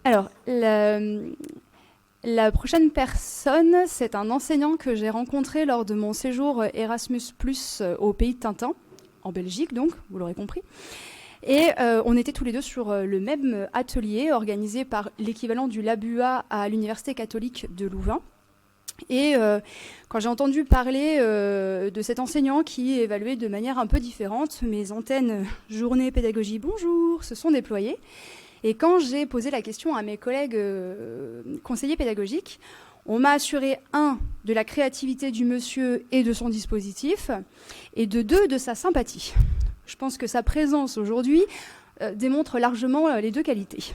Alors, la prochaine personne, c'est un enseignant que j'ai rencontré lors de mon séjour Erasmus+, au pays de Tintin, en Belgique donc, vous l'aurez compris. Et on était tous les deux sur le même atelier organisé par l'équivalent du LABUA à l'Université catholique de Louvain. Et quand j'ai entendu parler de cet enseignant qui évaluait de manière un peu différente, mes antennes journée pédagogie bonjour se sont déployées. Et quand j'ai posé la question à mes collègues conseillers pédagogiques, on m'a assuré, de la créativité du monsieur et de son dispositif, et de sa sympathie. Je pense que sa présence aujourd'hui démontre largement les deux qualités.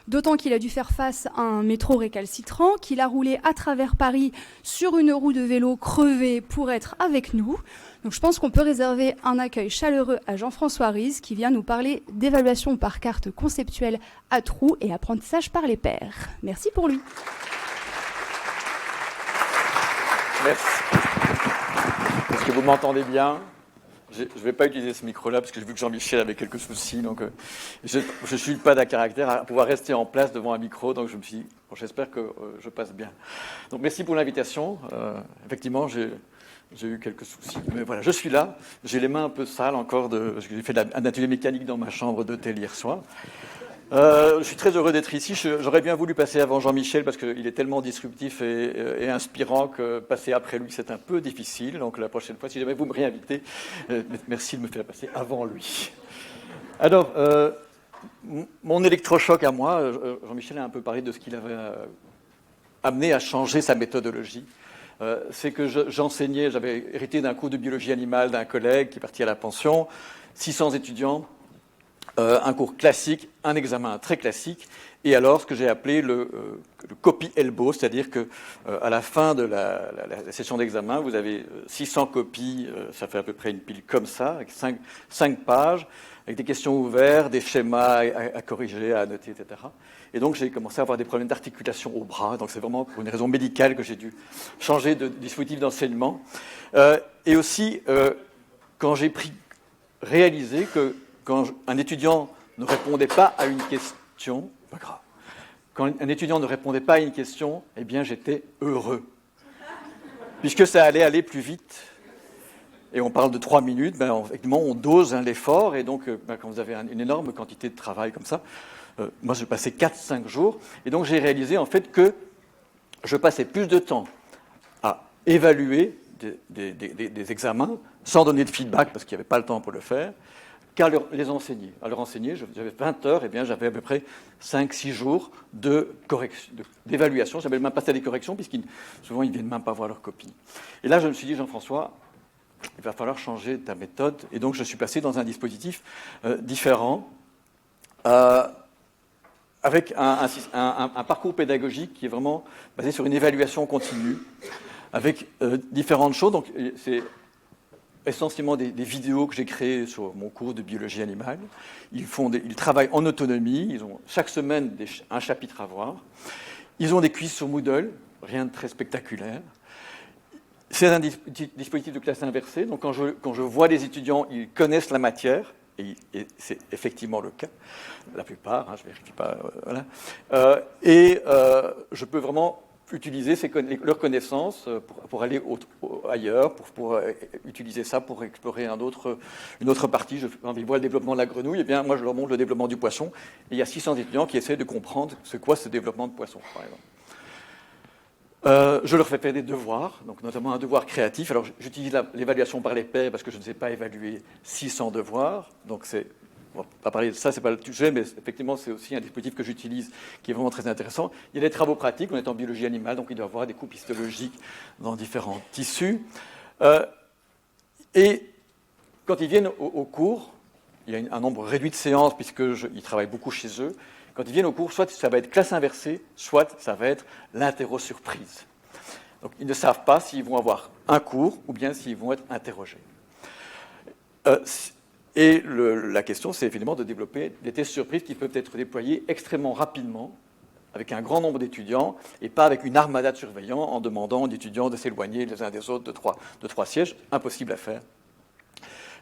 D'autant qu'il a dû faire face à un métro récalcitrant, qu'il a roulé à travers Paris sur une roue de vélo crevée pour être avec nous. Donc je pense qu'on peut réserver un accueil chaleureux à Jean-François Riz, qui vient nous parler d'évaluation par carte conceptuelle à trous et apprentissage par les pairs. Merci pour lui. Merci. Est-ce que vous m'entendez bien ? Je ne vais pas utiliser ce micro-là parce que j'ai vu que Jean-Michel avait quelques soucis. Donc, je ne suis pas d'un caractère à pouvoir rester en place devant un micro. Donc, je me suis dit, bon, j'espère que je passe bien. Donc, merci pour l'invitation. Effectivement, j'ai eu quelques soucis. Mais voilà, je suis là. J'ai les mains un peu sales encore parce que j'ai fait un atelier mécanique dans ma chambre d'hôtel hier soir. Je suis très heureux d'être ici. J'aurais bien voulu passer avant Jean-Michel parce qu'il est tellement disruptif et inspirant que passer après lui, c'est un peu difficile. Donc la prochaine fois, si jamais vous me réinvitez, merci de me faire passer avant lui. Alors, mon électrochoc à moi, Jean-Michel a un peu parlé de ce qu'il avait amené à changer sa méthodologie. C'est que j'enseignais, j'avais hérité d'un cours de biologie animale d'un collègue qui est parti à la pension, 600 étudiants. Un cours classique, un examen très classique, et alors ce que j'ai appelé le copy elbow, c'est-à-dire que à la fin de la session d'examen, vous avez 600 copies, ça fait à peu près une pile comme ça, avec 5 pages, avec des questions ouvertes, des schémas à corriger, à annoter, etc. Et donc j'ai commencé à avoir des problèmes d'articulation au bras, donc c'est vraiment pour une raison médicale que j'ai dû changer de dispositif d'enseignement. Et aussi, quand j'ai réalisé que quand un étudiant ne répondait pas à une question, pas grave. Quand un étudiant ne répondait pas à une question, eh bien, j'étais heureux. Puisque ça allait aller plus vite. Et on parle de 3 minutes, effectivement, on dose l'effort. Et donc, quand vous avez une énorme quantité de travail comme ça, moi, je passais 4-5 jours. Et donc, j'ai réalisé, en fait, que je passais plus de temps à évaluer des examens sans donner de feedback, parce qu'il n'y avait pas le temps pour le faire, qu'à les enseigner. À leur enseigner, j'avais 20 heures, et bien j'avais à peu près 5-6 jours d'évaluation. J'avais même passé à des corrections, puisqu'ils souvent ils ne viennent même pas voir leur copie. Et là, je me suis dit, Jean-François, il va falloir changer ta méthode. Et donc, je suis passé dans un dispositif différent, avec un parcours pédagogique qui est vraiment basé sur une évaluation continue, avec différentes choses. Donc, c'est essentiellement des vidéos que j'ai créées sur mon cours de biologie animale. Ils travaillent en autonomie, ils ont chaque semaine un chapitre à voir. Ils ont des quiz sur Moodle, rien de très spectaculaire. C'est un dispositif de classe inversée, donc quand je vois les étudiants, ils connaissent la matière, et c'est effectivement le cas, la plupart, je ne vérifie pas, voilà. Je peux vraiment utiliser leurs connaissances pour aller ailleurs, pour utiliser ça pour explorer une autre partie. Ils voient le développement de la grenouille, et bien moi je leur montre le développement du poisson. Et il y a 600 étudiants qui essaient de comprendre c'est quoi ce développement de poisson, par exemple. Je leur fais faire des devoirs, donc notamment un devoir créatif. Alors j'utilise l'évaluation par les pairs parce que je ne sais pas évaluer 600 devoirs, donc on va pas parler de ça, c'est pas le sujet, mais effectivement, c'est aussi un dispositif que j'utilise qui est vraiment très intéressant. Il y a des travaux pratiques, on est en biologie animale, donc il doit y avoir des coupes histologiques dans différents tissus. Et quand ils viennent au cours, il y a un nombre réduit de séances, puisqu'ils travaillent beaucoup chez eux. Quand ils viennent au cours, soit ça va être classe inversée, soit ça va être l'interro-surprise. Donc ils ne savent pas s'ils vont avoir un cours ou bien s'ils vont être interrogés. Et la question, c'est évidemment de développer des tests surprises qui peuvent être déployés extrêmement rapidement, avec un grand nombre d'étudiants, et pas avec une armada de surveillants en demandant aux étudiants de s'éloigner les uns des autres de trois sièges. Impossible à faire.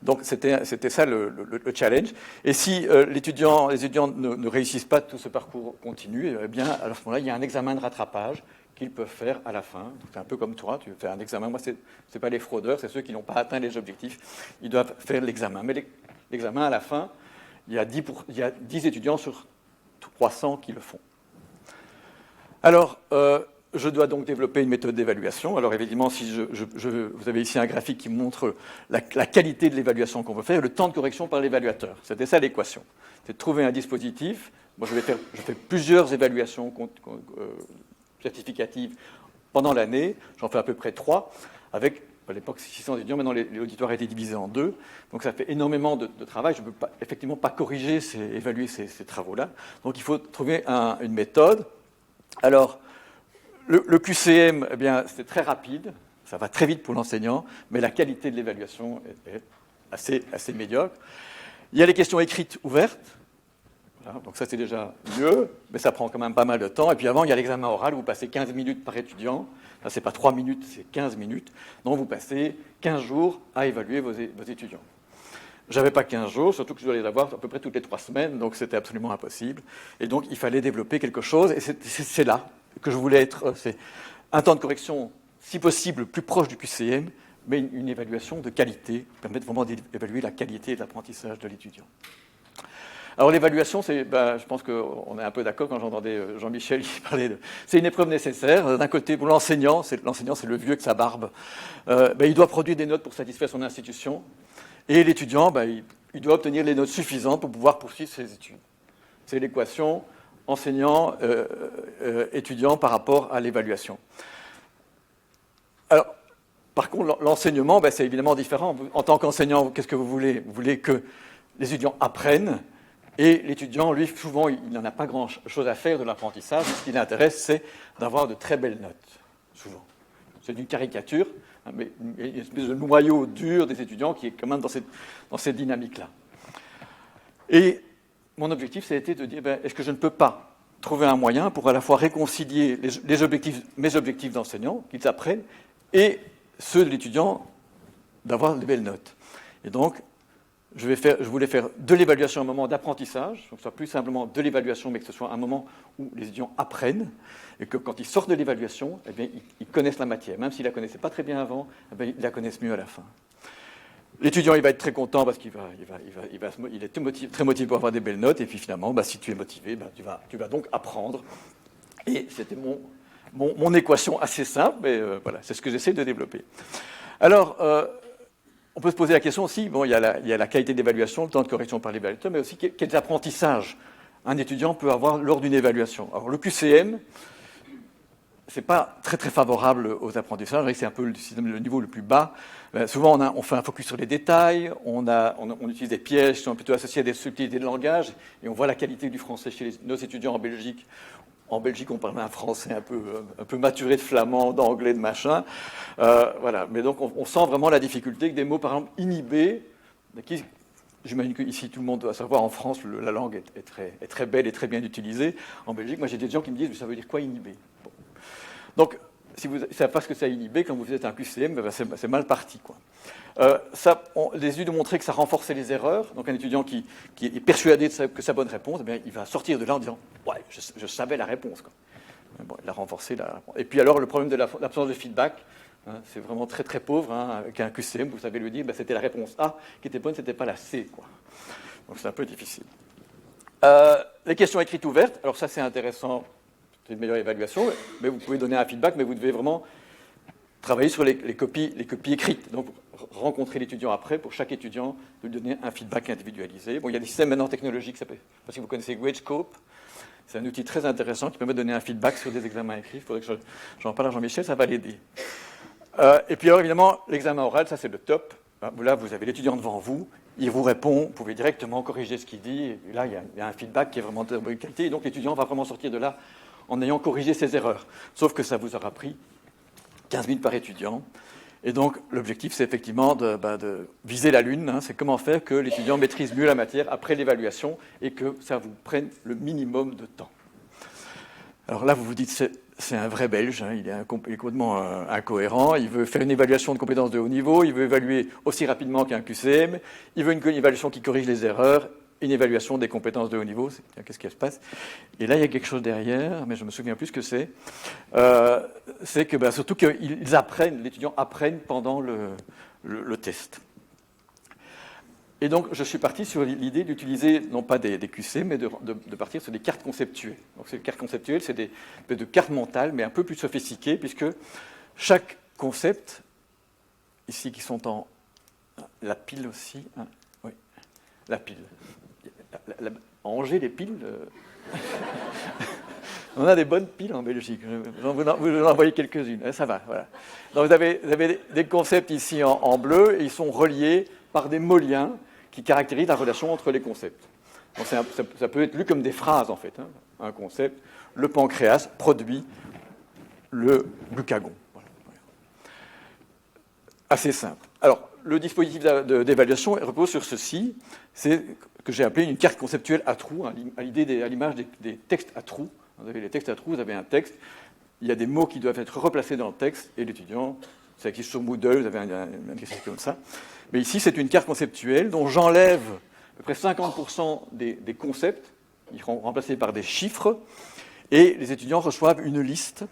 Donc c'était ça le challenge. Et si les étudiants ne réussissent pas tout ce parcours continu, eh bien, à ce moment-là, il y a un examen de rattrapage qu'ils peuvent faire à la fin. C'est un peu comme toi, tu fais un examen. Moi, c'est pas les fraudeurs, c'est ceux qui n'ont pas atteint les objectifs. Ils doivent faire l'examen. Mais l'examen, à la fin, il y a 10 étudiants sur 300 qui le font. Alors, je dois donc développer une méthode d'évaluation. Alors évidemment, si vous avez ici un graphique qui montre la qualité de l'évaluation qu'on veut faire, le temps de correction par l'évaluateur. C'était ça l'équation. C'est de trouver un dispositif. Moi, je fais plusieurs évaluations certificatives pendant l'année. J'en fais à peu près 3, avec à l'époque 600 étudiants. Maintenant, l'auditoire a été divisé en 2. Donc ça fait énormément de travail. Je ne peux effectivement pas corriger, évaluer ces travaux-là. Donc il faut trouver une méthode. Alors, le QCM, eh bien, c'est très rapide, ça va très vite pour l'enseignant, mais la qualité de l'évaluation est assez médiocre. Il y a les questions écrites ouvertes, voilà, donc ça c'est déjà mieux, mais ça prend quand même pas mal de temps. Et puis avant, il y a l'examen oral, vous passez 15 minutes par étudiant. Là, ce n'est pas 3 minutes, c'est 15 minutes. Donc vous passez 15 jours à évaluer vos étudiants. Je n'avais pas 15 jours, surtout que je dois les avoir à peu près toutes les 3 semaines, donc c'était absolument impossible. Et donc il fallait développer quelque chose, et c'est là que je voulais être. C'est un temps de correction, si possible, plus proche du QCM, mais une évaluation de qualité, qui permet vraiment d'évaluer la qualité de l'apprentissage de l'étudiant. Alors l'évaluation, je pense qu'on est un peu d'accord quand j'entendais Jean-Michel qui parlait de... C'est une épreuve nécessaire. D'un côté, pour l'enseignant, c'est le vieux que sa barbe. Il doit produire des notes pour satisfaire son institution. Et l'étudiant, il doit obtenir les notes suffisantes pour pouvoir poursuivre ses études. C'est l'équation enseignant, étudiant par rapport à l'évaluation. Alors, par contre, l'enseignement, c'est évidemment différent. En tant qu'enseignant, qu'est-ce que vous voulez? Vous voulez que les étudiants apprennent, et l'étudiant, lui, souvent, il n'en a pas grand-chose à faire de l'apprentissage. Ce qui l'intéresse, c'est d'avoir de très belles notes, souvent. C'est une caricature, mais il y a une espèce de noyau dur des étudiants qui est quand même dans cette dynamique-là. Et mon objectif, ça a été de dire, est-ce que je ne peux pas trouver un moyen pour à la fois réconcilier mes objectifs d'enseignant, qu'ils apprennent, et ceux de l'étudiant, d'avoir de belles notes. Et donc, je voulais faire de l'évaluation un moment d'apprentissage, donc que ce soit plus simplement de l'évaluation, mais que ce soit un moment où les étudiants apprennent, et que quand ils sortent de l'évaluation, eh bien, ils connaissent la matière. Même s'ils ne la connaissaient pas très bien avant, eh bien, ils la connaissent mieux à la fin. L'étudiant, il va être très content parce qu'il est très motivé pour avoir des belles notes, et puis finalement, si tu es motivé, tu vas donc apprendre. Et c'était mon équation assez simple, mais voilà, c'est ce que j'essaie de développer. Alors, on peut se poser la question aussi, il y a la qualité d'évaluation, le temps de correction par l'évaluateur, mais aussi quels apprentissages un étudiant peut avoir lors d'une évaluation. Alors le QCM, ce n'est pas très très favorable aux apprentissages, c'est un peu le niveau le plus bas. Souvent on fait un focus sur les détails, on utilise des pièges qui sont plutôt associés à des subtilités de langage, et on voit la qualité du français chez nos étudiants en Belgique. En Belgique, on parle un français un peu maturé de flamand, d'anglais, de machin. Voilà. Mais donc, on sent vraiment la difficulté que des mots, par exemple, inhibés, j'imagine qu'ici, tout le monde doit savoir, en France, la langue est très belle et très bien utilisée. En Belgique, moi, j'ai des gens qui me disent, ça veut dire quoi inhibé? Bon. Donc, si vous ne savez pas ce que c'est inhibé, quand vous faites un QCM, c'est mal parti, quoi. Les études ont montré que ça renforçait les erreurs. Donc un étudiant qui est persuadé que sa bonne réponse, eh bien, il va sortir de là en disant « Ouais, je savais la réponse. » Bon, il a renforcé la réponse. Et puis alors, le problème de l'absence de feedback, c'est vraiment très très pauvre. Avec un QCM, vous savez lui dire c'était la réponse A qui était bonne, c'était pas la C, quoi. Donc c'est un peu difficile. Les questions écrites ouvertes, alors ça c'est intéressant, c'est une meilleure évaluation, mais vous pouvez donner un feedback, mais vous devez vraiment travailler sur les copies écrites. Donc, rencontrer l'étudiant après, pour chaque étudiant, de lui donner un feedback individualisé. Bon, il y a des systèmes maintenant technologiques, je ne sais pas si vous connaissez GradeScope. C'est un outil très intéressant qui permet de donner un feedback sur des examens écrits. Il faudrait que j'en parle à Jean-Michel, ça va l'aider. Et puis alors, évidemment, l'examen oral, ça c'est le top. Là, vous avez l'étudiant devant vous, il vous répond, vous pouvez directement corriger ce qu'il dit. Et là, il y a un feedback qui est vraiment de bonne qualité. Et donc, l'étudiant va vraiment sortir de là en ayant corrigé ses erreurs. Sauf que ça vous aura pris 15 minutes par étudiant. Et donc, l'objectif, c'est effectivement de viser la lune. C'est comment faire que l'étudiant maîtrise mieux la matière après l'évaluation et que ça vous prenne le minimum de temps. Alors là, vous vous dites, c'est un vrai Belge, hein, il est complètement incohérent. Il veut faire une évaluation de compétences de haut niveau, il veut évaluer aussi rapidement qu'un QCM, il veut une évaluation qui corrige les erreurs, une évaluation des compétences de haut niveau. Qu'est-ce qui se passe? Et là, il y a quelque chose derrière, mais je me souviens plus ce que c'est. C'est que surtout qu'ils apprennent, les étudiants apprennent pendant le test. Et donc, je suis parti sur l'idée d'utiliser, non pas des QC, mais de partir sur des cartes conceptuelles. Donc, ces cartes conceptuelles, c'est de cartes mentales, mais un peu plus sophistiquées, puisque chaque concept, ici, qui sont en... La pile aussi, hein, oui, la pile. En Angers, les piles... On a des bonnes piles en Belgique. Vous en voyez quelques-unes. Ça va, voilà. Donc, vous avez des concepts ici en bleu, et ils sont reliés par des mots liens qui caractérisent la relation entre les concepts. Donc ça peut être lu comme des phrases, en fait. Hein. Un concept, le pancréas produit le glucagon. Voilà. Assez simple. Alors, le dispositif d'évaluation repose sur ceci, c'est que j'ai appelé une carte conceptuelle à trous, à l'image des textes à trous. Vous avez les textes à trous, vous avez un texte, il y a des mots qui doivent être replacés dans le texte, et l'étudiant, ça existe sur Moodle, vous avez un exercice comme ça. Mais ici, c'est une carte conceptuelle dont j'enlève à peu près 50% des concepts, ils seront remplacés par des chiffres, et les étudiants reçoivent une liste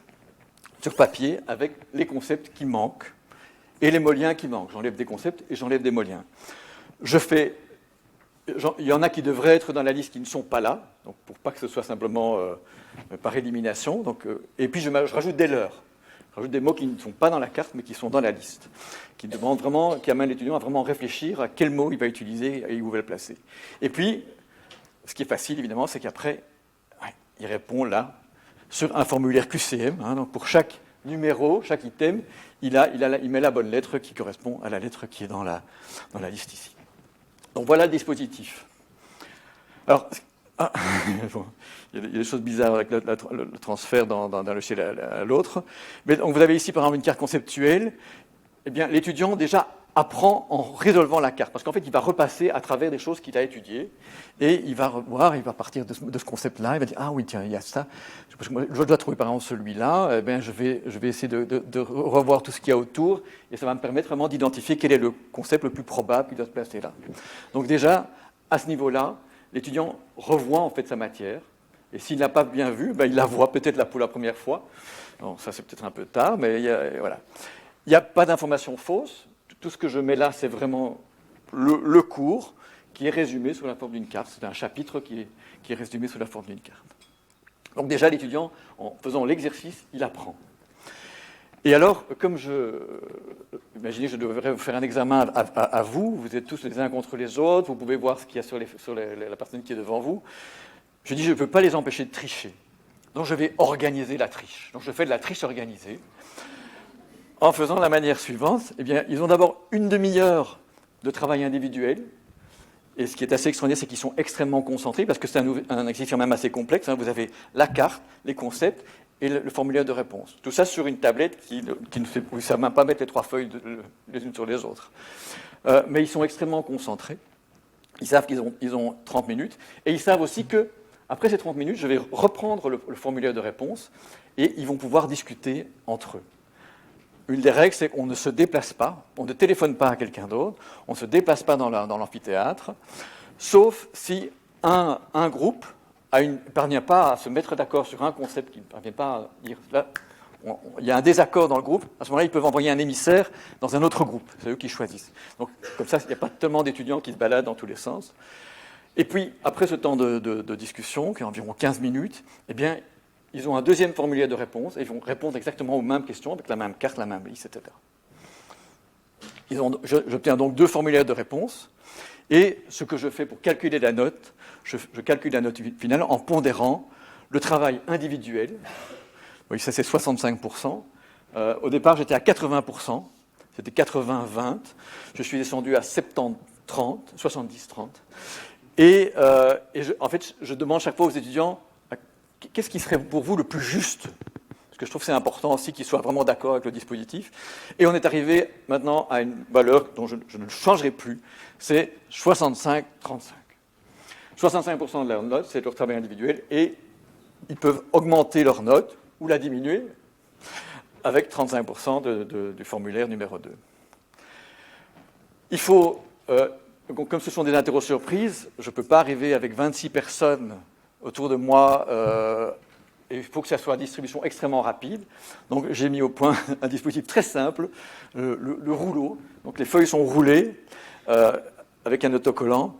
sur papier avec les concepts qui manquent et les mots liens qui manquent. J'enlève des concepts et j'enlève des mots liens. Il y en a qui devraient être dans la liste qui ne sont pas là, donc pour pas que ce soit simplement par élimination. Donc, et puis je rajoute des leurs. Je rajoute des mots qui ne sont pas dans la carte, mais qui sont dans la liste, qui amènent l'étudiant à vraiment réfléchir à quel mot il va utiliser et où il va le placer. Et puis, ce qui est facile, évidemment, c'est qu'après, il répond là, sur un formulaire QCM. Hein, donc pour chaque numéro, chaque item, il met la bonne lettre qui correspond à la lettre qui est dans la liste ici. Donc voilà le dispositif. Alors, bon, il y a des choses bizarres avec le transfert d'un logiciel à l'autre. Mais donc vous avez ici, par exemple, une carte conceptuelle. Eh bien, l'étudiant, déjà, apprend en résolvant la carte. Parce qu'en fait, il va repasser à travers des choses qu'il a étudiées. Et il va revoir, il va partir de ce concept-là. Il va dire, ah oui, tiens, il y a ça. Je dois trouver, par exemple, celui-là. Eh bien, je vais essayer de revoir tout ce qu'il y a autour. Et ça va me permettre vraiment d'identifier quel est le concept le plus probable qui doit se placer là. Donc déjà, à ce niveau-là, l'étudiant revoit en fait sa matière, et s'il n'a pas bien vu, il la voit peut-être pour la première fois. Bon, ça c'est peut-être un peu tard, mais voilà. Il n'y a pas d'information fausse. Tout ce que je mets là, c'est vraiment le cours qui est résumé sous la forme d'une carte. C'est un chapitre qui est résumé sous la forme d'une carte. Donc déjà, l'étudiant, en faisant l'exercice, il apprend. Et alors, imaginez, je devrais vous faire un examen à vous, vous êtes tous les uns contre les autres, vous pouvez voir ce qu'il y a sur la personne qui est devant vous. Je dis, je ne peux pas les empêcher de tricher. Donc je vais organiser la triche. Donc je fais de la triche organisée en faisant la manière suivante. Eh bien, ils ont d'abord une demi-heure de travail individuel. Et ce qui est assez extraordinaire, c'est qu'ils sont extrêmement concentrés, parce que c'est un exercice quand même assez complexe. Hein. Vous avez la carte, les concepts, et le formulaire de réponse. Tout ça sur une tablette qui ne sait même pas mettre les 3 feuilles les unes sur les autres. Mais ils sont extrêmement concentrés. Ils savent qu'ils ont 30 minutes. Et ils savent aussi qu'après ces 30 minutes, je vais reprendre le formulaire de réponse et ils vont pouvoir discuter entre eux. Une des règles, c'est qu'on ne se déplace pas, on ne téléphone pas à quelqu'un d'autre, on ne se déplace pas dans l'amphithéâtre, sauf si un groupe ne parvient pas à se mettre d'accord sur un concept, qui ne parvient pas à dire là, il y a un désaccord dans le groupe, à ce moment-là, ils peuvent envoyer un émissaire dans un autre groupe. C'est eux qui choisissent. Donc, comme ça, il n'y a pas tellement d'étudiants qui se baladent dans tous les sens. Et puis, après ce temps de discussion, qui est environ 15 minutes, eh bien, ils ont un deuxième formulaire de réponse et ils vont répondre exactement aux mêmes questions avec la même carte, la même liste, etc. J'obtiens donc 2 formulaires de réponse. Et ce que je fais pour calculer la note, je calcule la note finale en pondérant le travail individuel. Oui, ça c'est 65%. Au départ, j'étais à 80%. C'était 80-20. Je suis descendu à 70-30, 70-30. Et en fait, je demande chaque fois aux étudiants, qu'est-ce qui serait pour vous le plus juste ? Parce que je trouve que c'est important aussi qu'ils soient vraiment d'accord avec le dispositif. Et on est arrivé maintenant à une valeur dont je ne changerai plus, c'est 65-35. 65% de leur note, c'est leur travail individuel, et ils peuvent augmenter leur note, ou la diminuer avec 35% du formulaire numéro 2. Il faut, comme ce sont des interros surprises, je ne peux pas arriver avec 26 personnes autour de moi, et il faut que ça soit une distribution extrêmement rapide. Donc j'ai mis au point un dispositif très simple, le rouleau. Donc les feuilles sont roulées avec un autocollant,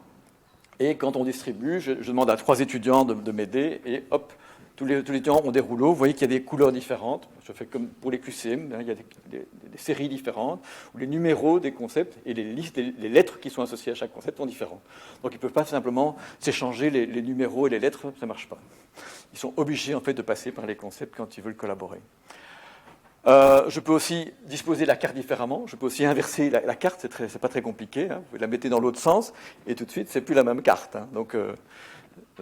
et quand on distribue, je demande à 3 étudiants de m'aider, et hop, tous les étudiants ont des rouleaux. Vous voyez qu'il y a des couleurs différentes. Je fais comme pour les QCM, il y a des séries différentes, où les numéros des concepts et les listes, les lettres qui sont associées à chaque concept sont différentes. Donc ils ne peuvent pas simplement s'échanger les numéros et les lettres, ça ne marche pas. Ils sont obligés en fait de passer par les concepts quand ils veulent collaborer. Je peux aussi disposer la carte différemment. Je peux aussi inverser la carte, c'est pas très compliqué. Hein. Vous la mettez dans l'autre sens et tout de suite, c'est plus la même carte. Hein. Donc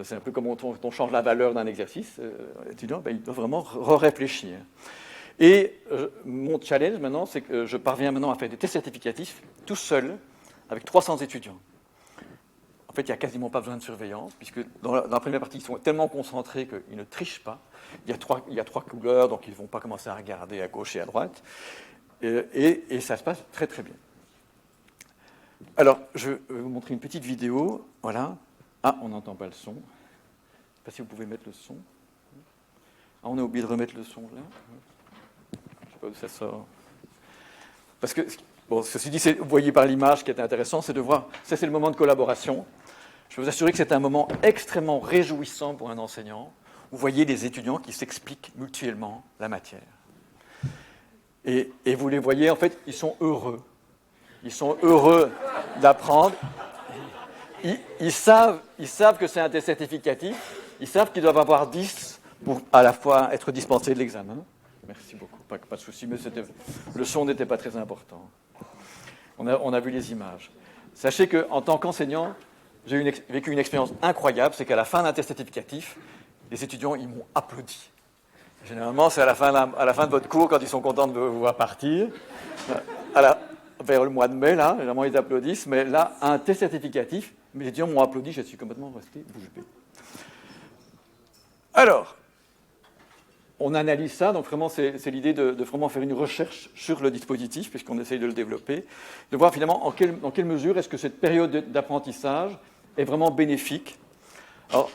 c'est un peu comme on change la valeur d'un exercice. L'étudiant, il doit vraiment réfléchir. Et mon challenge maintenant, c'est que je parviens maintenant à faire des tests certificatifs tout seul avec 300 étudiants. En fait, il n'y a quasiment pas besoin de surveillance, puisque dans la première partie, ils sont tellement concentrés qu'ils ne trichent pas. Il y a 3 couleurs, donc ils ne vont pas commencer à regarder à gauche et à droite. Et ça se passe très, très bien. Alors, je vais vous montrer une petite vidéo. Voilà. Ah, on n'entend pas le son. Je ne sais pas si vous pouvez mettre le son. Ah, on a oublié de remettre le son là. Je ne sais pas où ça sort. Parce que, bon, ceci dit, vous voyez par l'image, ce qui est intéressant, c'est de voir, ça c'est le moment de collaboration. Je peux vous assurer que c'est un moment extrêmement réjouissant pour un enseignant. Vous voyez les étudiants qui s'expliquent mutuellement la matière. Et vous les voyez, en fait, ils sont heureux. Ils sont heureux d'apprendre. Ils savent que c'est un test certificatif. Ils savent qu'ils doivent avoir 10 pour à la fois être dispensés de l'examen. Merci beaucoup. Pas de souci, mais le son n'était pas très important. On a vu les images. Sachez qu'en tant qu'enseignant, j'ai vécu une expérience incroyable, c'est qu'à la fin d'un test certificatif, les étudiants, ils m'ont applaudi. Généralement, c'est à la fin de votre cours, quand ils sont contents de vous voir partir. Vers le mois de mai, là, généralement, ils applaudissent. Mais là, un test certificatif, les étudiants m'ont applaudi, je suis complètement resté bouche bée. Alors, on analyse ça, donc vraiment, c'est l'idée de vraiment faire une recherche sur le dispositif, puisqu'on essaye de le développer, de voir finalement dans quelle mesure est-ce que cette période d'apprentissage est vraiment bénéfique. Alors,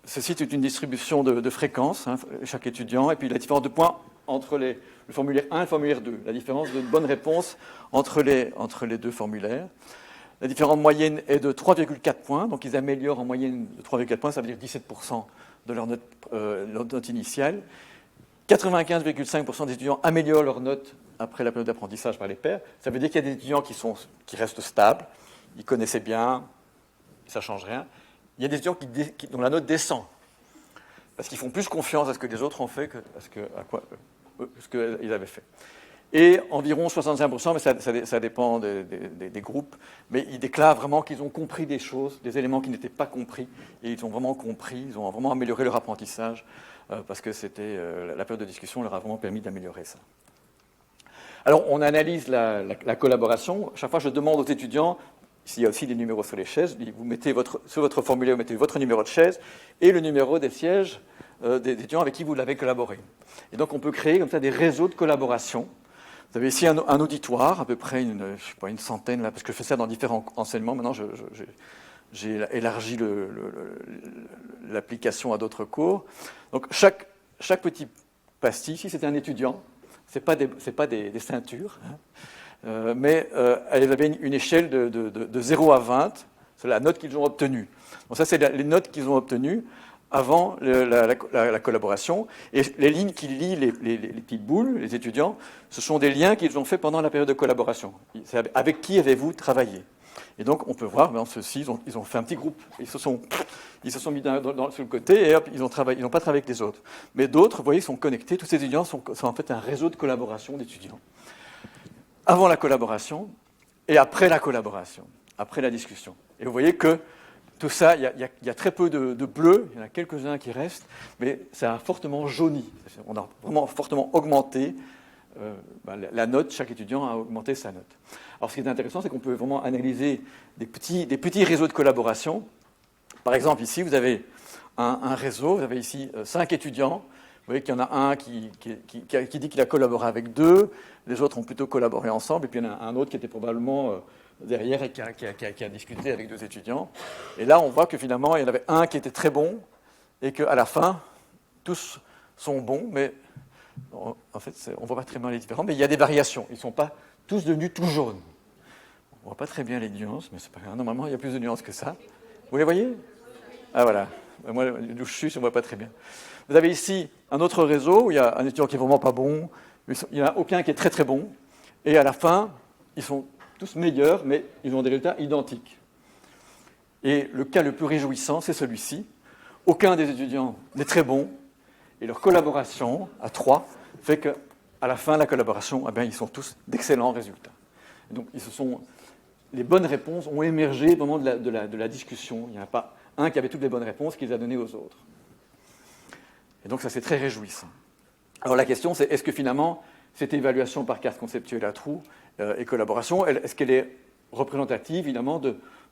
ceci est une distribution de fréquences, hein, chaque étudiant, et puis la différence de points entre le formulaire 1 et le formulaire 2, la différence de bonne réponse entre les deux formulaires. La différence moyenne est de 3,4 points, donc ils améliorent en moyenne de 3,4 points, ça veut dire 17% de leur note initiale. 95,5% des étudiants améliorent leur note après la période d'apprentissage par les pairs. Ça veut dire qu'il y a des étudiants qui restent stables, ils connaissaient bien, ça ne change rien. Il y a des étudiants dont la note descend, parce qu'ils font plus confiance à ce que les autres ont fait à ce qu'ils avaient fait. Et environ 65%, mais ça dépend des groupes, mais ils déclarent vraiment qu'ils ont compris des choses, des éléments qui n'étaient pas compris, et ils ont vraiment compris, ils ont vraiment amélioré leur apprentissage, parce que la période de discussion leur a vraiment permis d'améliorer ça. Alors, on analyse la collaboration. Chaque fois, je demande aux étudiants, s'il y a aussi des numéros sur les chaises, vous mettez sur votre formulaire, vous mettez votre numéro de chaise et le numéro des sièges des étudiants avec qui vous l'avez collaboré. Et donc, on peut créer comme ça des réseaux de collaboration. Vous avez ici un auditoire, à peu près une centaine, là, parce que je fais ça dans différents enseignements. Maintenant, j'ai élargi l'application à d'autres cours. Donc, chaque petit pastille, ici, c'est un étudiant. Ce n'est pas des ceintures, hein. Mais elles avaient une échelle de 0 à 20. C'est la note qu'ils ont obtenue. Donc, ça, c'est les notes qu'ils ont obtenues avant la collaboration. Et les lignes qui lient les petites boules, les étudiants, ce sont des liens qu'ils ont faits pendant la période de collaboration. Avec qui avez-vous travaillé? Et donc, on peut voir, ceux-ci, ils ont fait un petit groupe. Ils se sont mis sur le côté et hop, ils n'ont pas travaillé avec les autres. Mais d'autres, vous voyez, sont connectés. Tous ces étudiants sont en fait un réseau de collaboration d'étudiants. Avant la collaboration et après la collaboration, après la discussion. Et vous voyez que tout ça, il y a très peu de bleu, il y en a quelques-uns qui restent, mais ça a fortement jauni. On a vraiment fortement augmenté la note, chaque étudiant a augmenté sa note. Alors ce qui est intéressant, c'est qu'on peut vraiment analyser des petits réseaux de collaboration. Par exemple, ici, vous avez un réseau, vous avez ici 5 étudiants, Vous voyez qu'il y en a un qui dit qu'il a collaboré avec deux, les autres ont plutôt collaboré ensemble, et puis il y en a un autre qui était probablement derrière et qui a discuté avec deux étudiants. Et là, on voit que finalement, il y en avait un qui était très bon, et qu'à la fin, tous sont bons, mais en fait, on ne voit pas très bien les différences, mais il y a des variations. Ils ne sont pas tous devenus tout jaunes. On ne voit pas très bien les nuances, mais c'est pas grave. Normalement, il y a plus de nuances que ça. Vous les voyez? Ah voilà. Moi, d'où je suis, je ne vois pas très bien. Vous avez ici un autre réseau où il y a un étudiant qui est vraiment pas bon, il n'y en a aucun qui est très très bon, et à la fin, ils sont tous meilleurs, mais ils ont des résultats identiques. Et le cas le plus réjouissant, c'est celui-ci. Aucun des étudiants n'est très bon, et leur collaboration à trois fait qu'à la fin de la collaboration, eh bien, ils sont tous d'excellents résultats. Et donc, les bonnes réponses ont émergé au moment de la discussion. Il n'y en a pas un qui avait toutes les bonnes réponses qui les a données aux autres. Et donc ça, c'est très réjouissant. Alors la question, c'est est-ce que finalement, cette évaluation par carte conceptuelle à trous et collaboration, est-ce qu'elle est représentative, évidemment,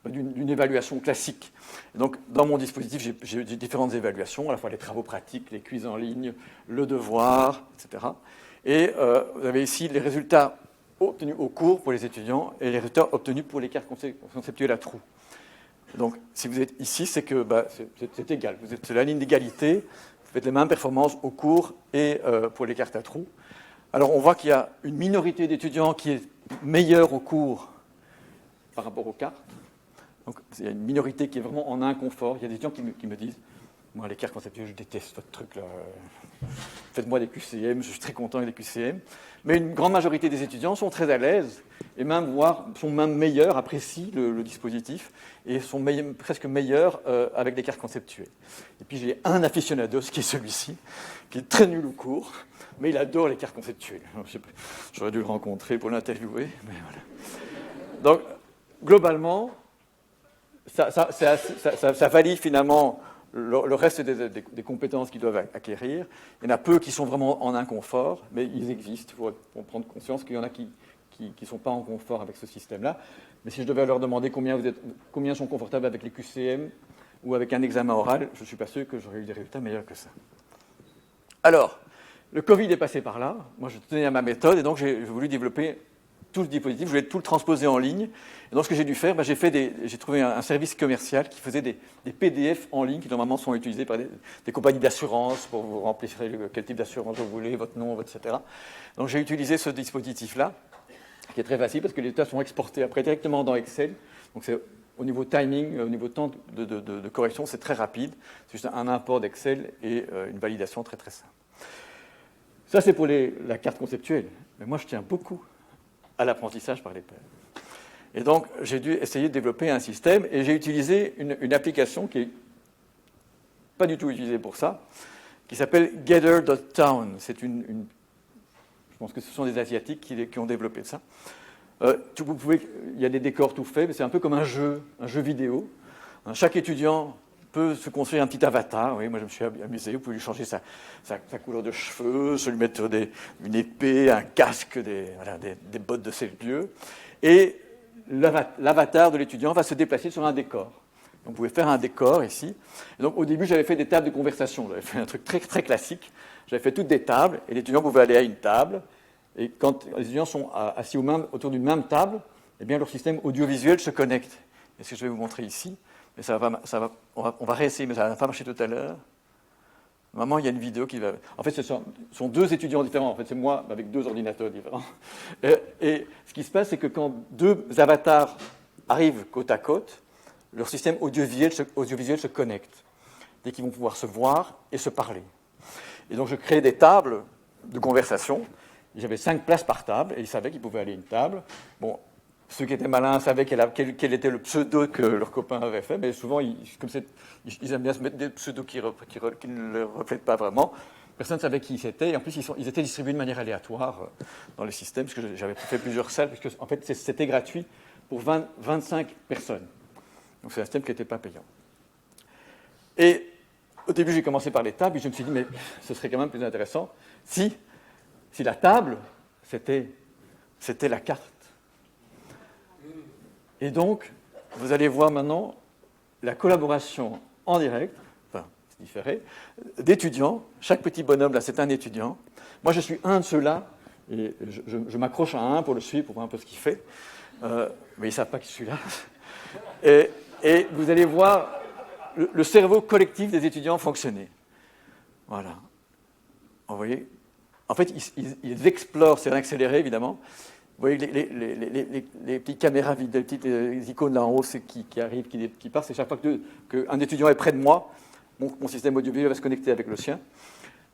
d'une évaluation classique? Et donc, dans mon dispositif, j'ai différentes évaluations, à la fois les travaux pratiques, les quiz en ligne, le devoir, etc. Et vous avez ici les résultats obtenus au cours pour les étudiants et les résultats obtenus pour les cartes conceptuelles à trous. Donc, si vous êtes ici, c'est que c'est égal. C'est la ligne d'égalité. Vous faites les mêmes performances au cours et pour les cartes à trous. Alors, on voit qu'il y a une minorité d'étudiants qui est meilleure au cours par rapport aux cartes. Donc, il y a une minorité qui est vraiment en inconfort. Il y a des gens qui me disent « Moi, les cartes conceptuelles, je déteste votre truc, là. Faites-moi des QCM, je suis très content avec les QCM. » Mais une grande majorité des étudiants sont très à l'aise et sont même meilleurs, apprécient le dispositif et sont presque meilleurs avec des cartes conceptuelles. Et puis j'ai un aficionados qui est celui-ci, qui est très nul au cours, mais il adore les cartes conceptuelles. J'aurais dû le rencontrer pour l'interviewer, mais voilà. Donc, globalement, ça valide finalement le reste des compétences qu'ils doivent acquérir. Il y en a peu qui sont vraiment en inconfort, mais ils existent. Il faut prendre conscience qu'il y en a qui ne sont pas en confort avec ce système-là. Mais si je devais leur demander combien sont confortables avec les QCM ou avec un examen oral, je ne suis pas sûr que j'aurais eu des résultats meilleurs que ça. Alors, le Covid est passé par là. Moi, je tenais à ma méthode et donc j'ai voulu développer tout le dispositif, je voulais tout le transposer en ligne. Et donc, ce que j'ai dû faire, j'ai trouvé un service commercial qui faisait des PDF en ligne qui, normalement, sont utilisés par des compagnies d'assurance pour vous remplir quel type d'assurance vous voulez, votre nom, etc. Donc, j'ai utilisé ce dispositif-là, qui est très facile parce que les résultats sont exportés après directement dans Excel. Donc, au niveau timing, au niveau temps de correction, c'est très rapide. C'est juste un import d'Excel et une validation très, très simple. Ça, c'est pour la carte conceptuelle. Mais moi, je tiens beaucoup à l'apprentissage par les pairs. Et donc, j'ai dû essayer de développer un système et j'ai utilisé une application qui n'est pas du tout utilisée pour ça, qui s'appelle Gather.town. Je pense que ce sont des Asiatiques qui ont développé ça. Il y a des décors tout faits, mais c'est un peu comme un jeu vidéo. Chaque étudiant peut se construire un petit avatar. Oui, moi, je me suis amusé. Vous pouvez lui changer sa couleur de cheveux, se lui mettre une épée, un casque, des bottes de selpieux. Et l'avatar de l'étudiant va se déplacer sur un décor. Donc, vous pouvez faire un décor ici. Et donc, au début, j'avais fait des tables de conversation. J'avais fait un truc très, très classique. J'avais fait toutes des tables, et l'étudiant pouvait aller à une table. Et quand les étudiants sont assis autour d'une même table, eh bien, leur système audiovisuel se connecte. Et ce que je vais vous montrer ici, mais on va réessayer, mais ça n'a pas marché tout à l'heure. Normalement, il y a une vidéo qui va... En fait, ce sont deux étudiants différents. En fait, c'est moi avec deux ordinateurs différents. Et ce qui se passe, c'est que quand deux avatars arrivent côte à côte, leur système audiovisuel se connecte. Dès qu'ils vont pouvoir se voir et se parler. Et donc, je crée des tables de conversation. J'avais 5 places par table, et ils savaient qu'ils pouvaient aller à une table. Bon, ceux qui étaient malins savaient quel était le pseudo que leur copain avait fait, mais souvent, ils aiment bien se mettre des pseudos qui ne le reflètent pas vraiment. Personne ne savait qui c'était, et en plus, ils étaient distribués de manière aléatoire dans le système, parce que j'avais fait plusieurs salles, parce que en fait, c'était gratuit pour 25 personnes. Donc, c'est un système qui n'était pas payant. Et au début, j'ai commencé par les tables, et je me suis dit, mais ce serait quand même plus intéressant si la table, c'était la carte. Et donc, vous allez voir maintenant la collaboration en direct, enfin, différés, d'étudiants. Chaque petit bonhomme, là, c'est un étudiant. Moi, je suis un de ceux-là, et je m'accroche à un pour le suivre, pour voir un peu ce qu'il fait. Mais ils ne savent pas que je suis là. Et vous allez voir le cerveau collectif des étudiants fonctionner. Voilà. Vous voyez ? En fait, ils explorent, c'est un accéléré, évidemment. Vous voyez les petites caméras vides, les petites icônes là en haut qui arrivent, qui passent. Et chaque fois qu'un étudiant est près de moi, mon système audiovisuel va se connecter avec le sien.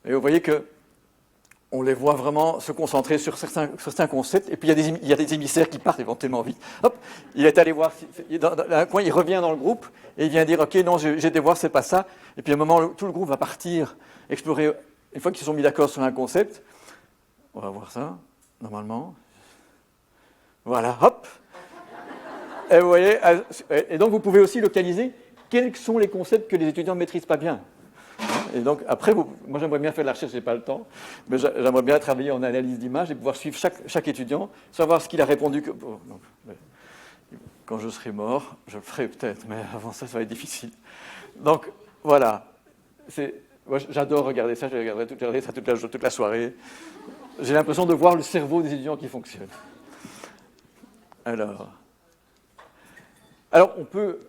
Et vous voyez qu'on les voit vraiment se concentrer sur certains concepts. Et puis il y a des émissaires qui partent éventuellement vite. Hop, il est allé voir, dans un coin, il revient dans le groupe et il vient dire « Ok, non, j'ai été voir, c'est pas ça ». Et puis à un moment, tout le groupe va partir, explorer. Une fois qu'ils se sont mis d'accord sur un concept, on va voir ça, normalement. Voilà, hop. Et vous voyez, et donc vous pouvez aussi localiser quels sont les concepts que les étudiants ne maîtrisent pas bien. Et donc après, moi j'aimerais bien faire de la recherche, je n'ai pas le temps, mais j'aimerais bien travailler en analyse d'image et pouvoir suivre chaque étudiant, savoir ce qu'il a répondu. Quand je serai mort, je le ferai peut-être, mais avant ça va être difficile. Donc voilà, moi, j'adore regarder ça, j'ai regardé ça toute la soirée. J'ai l'impression de voir le cerveau des étudiants qui fonctionne. Alors, on peut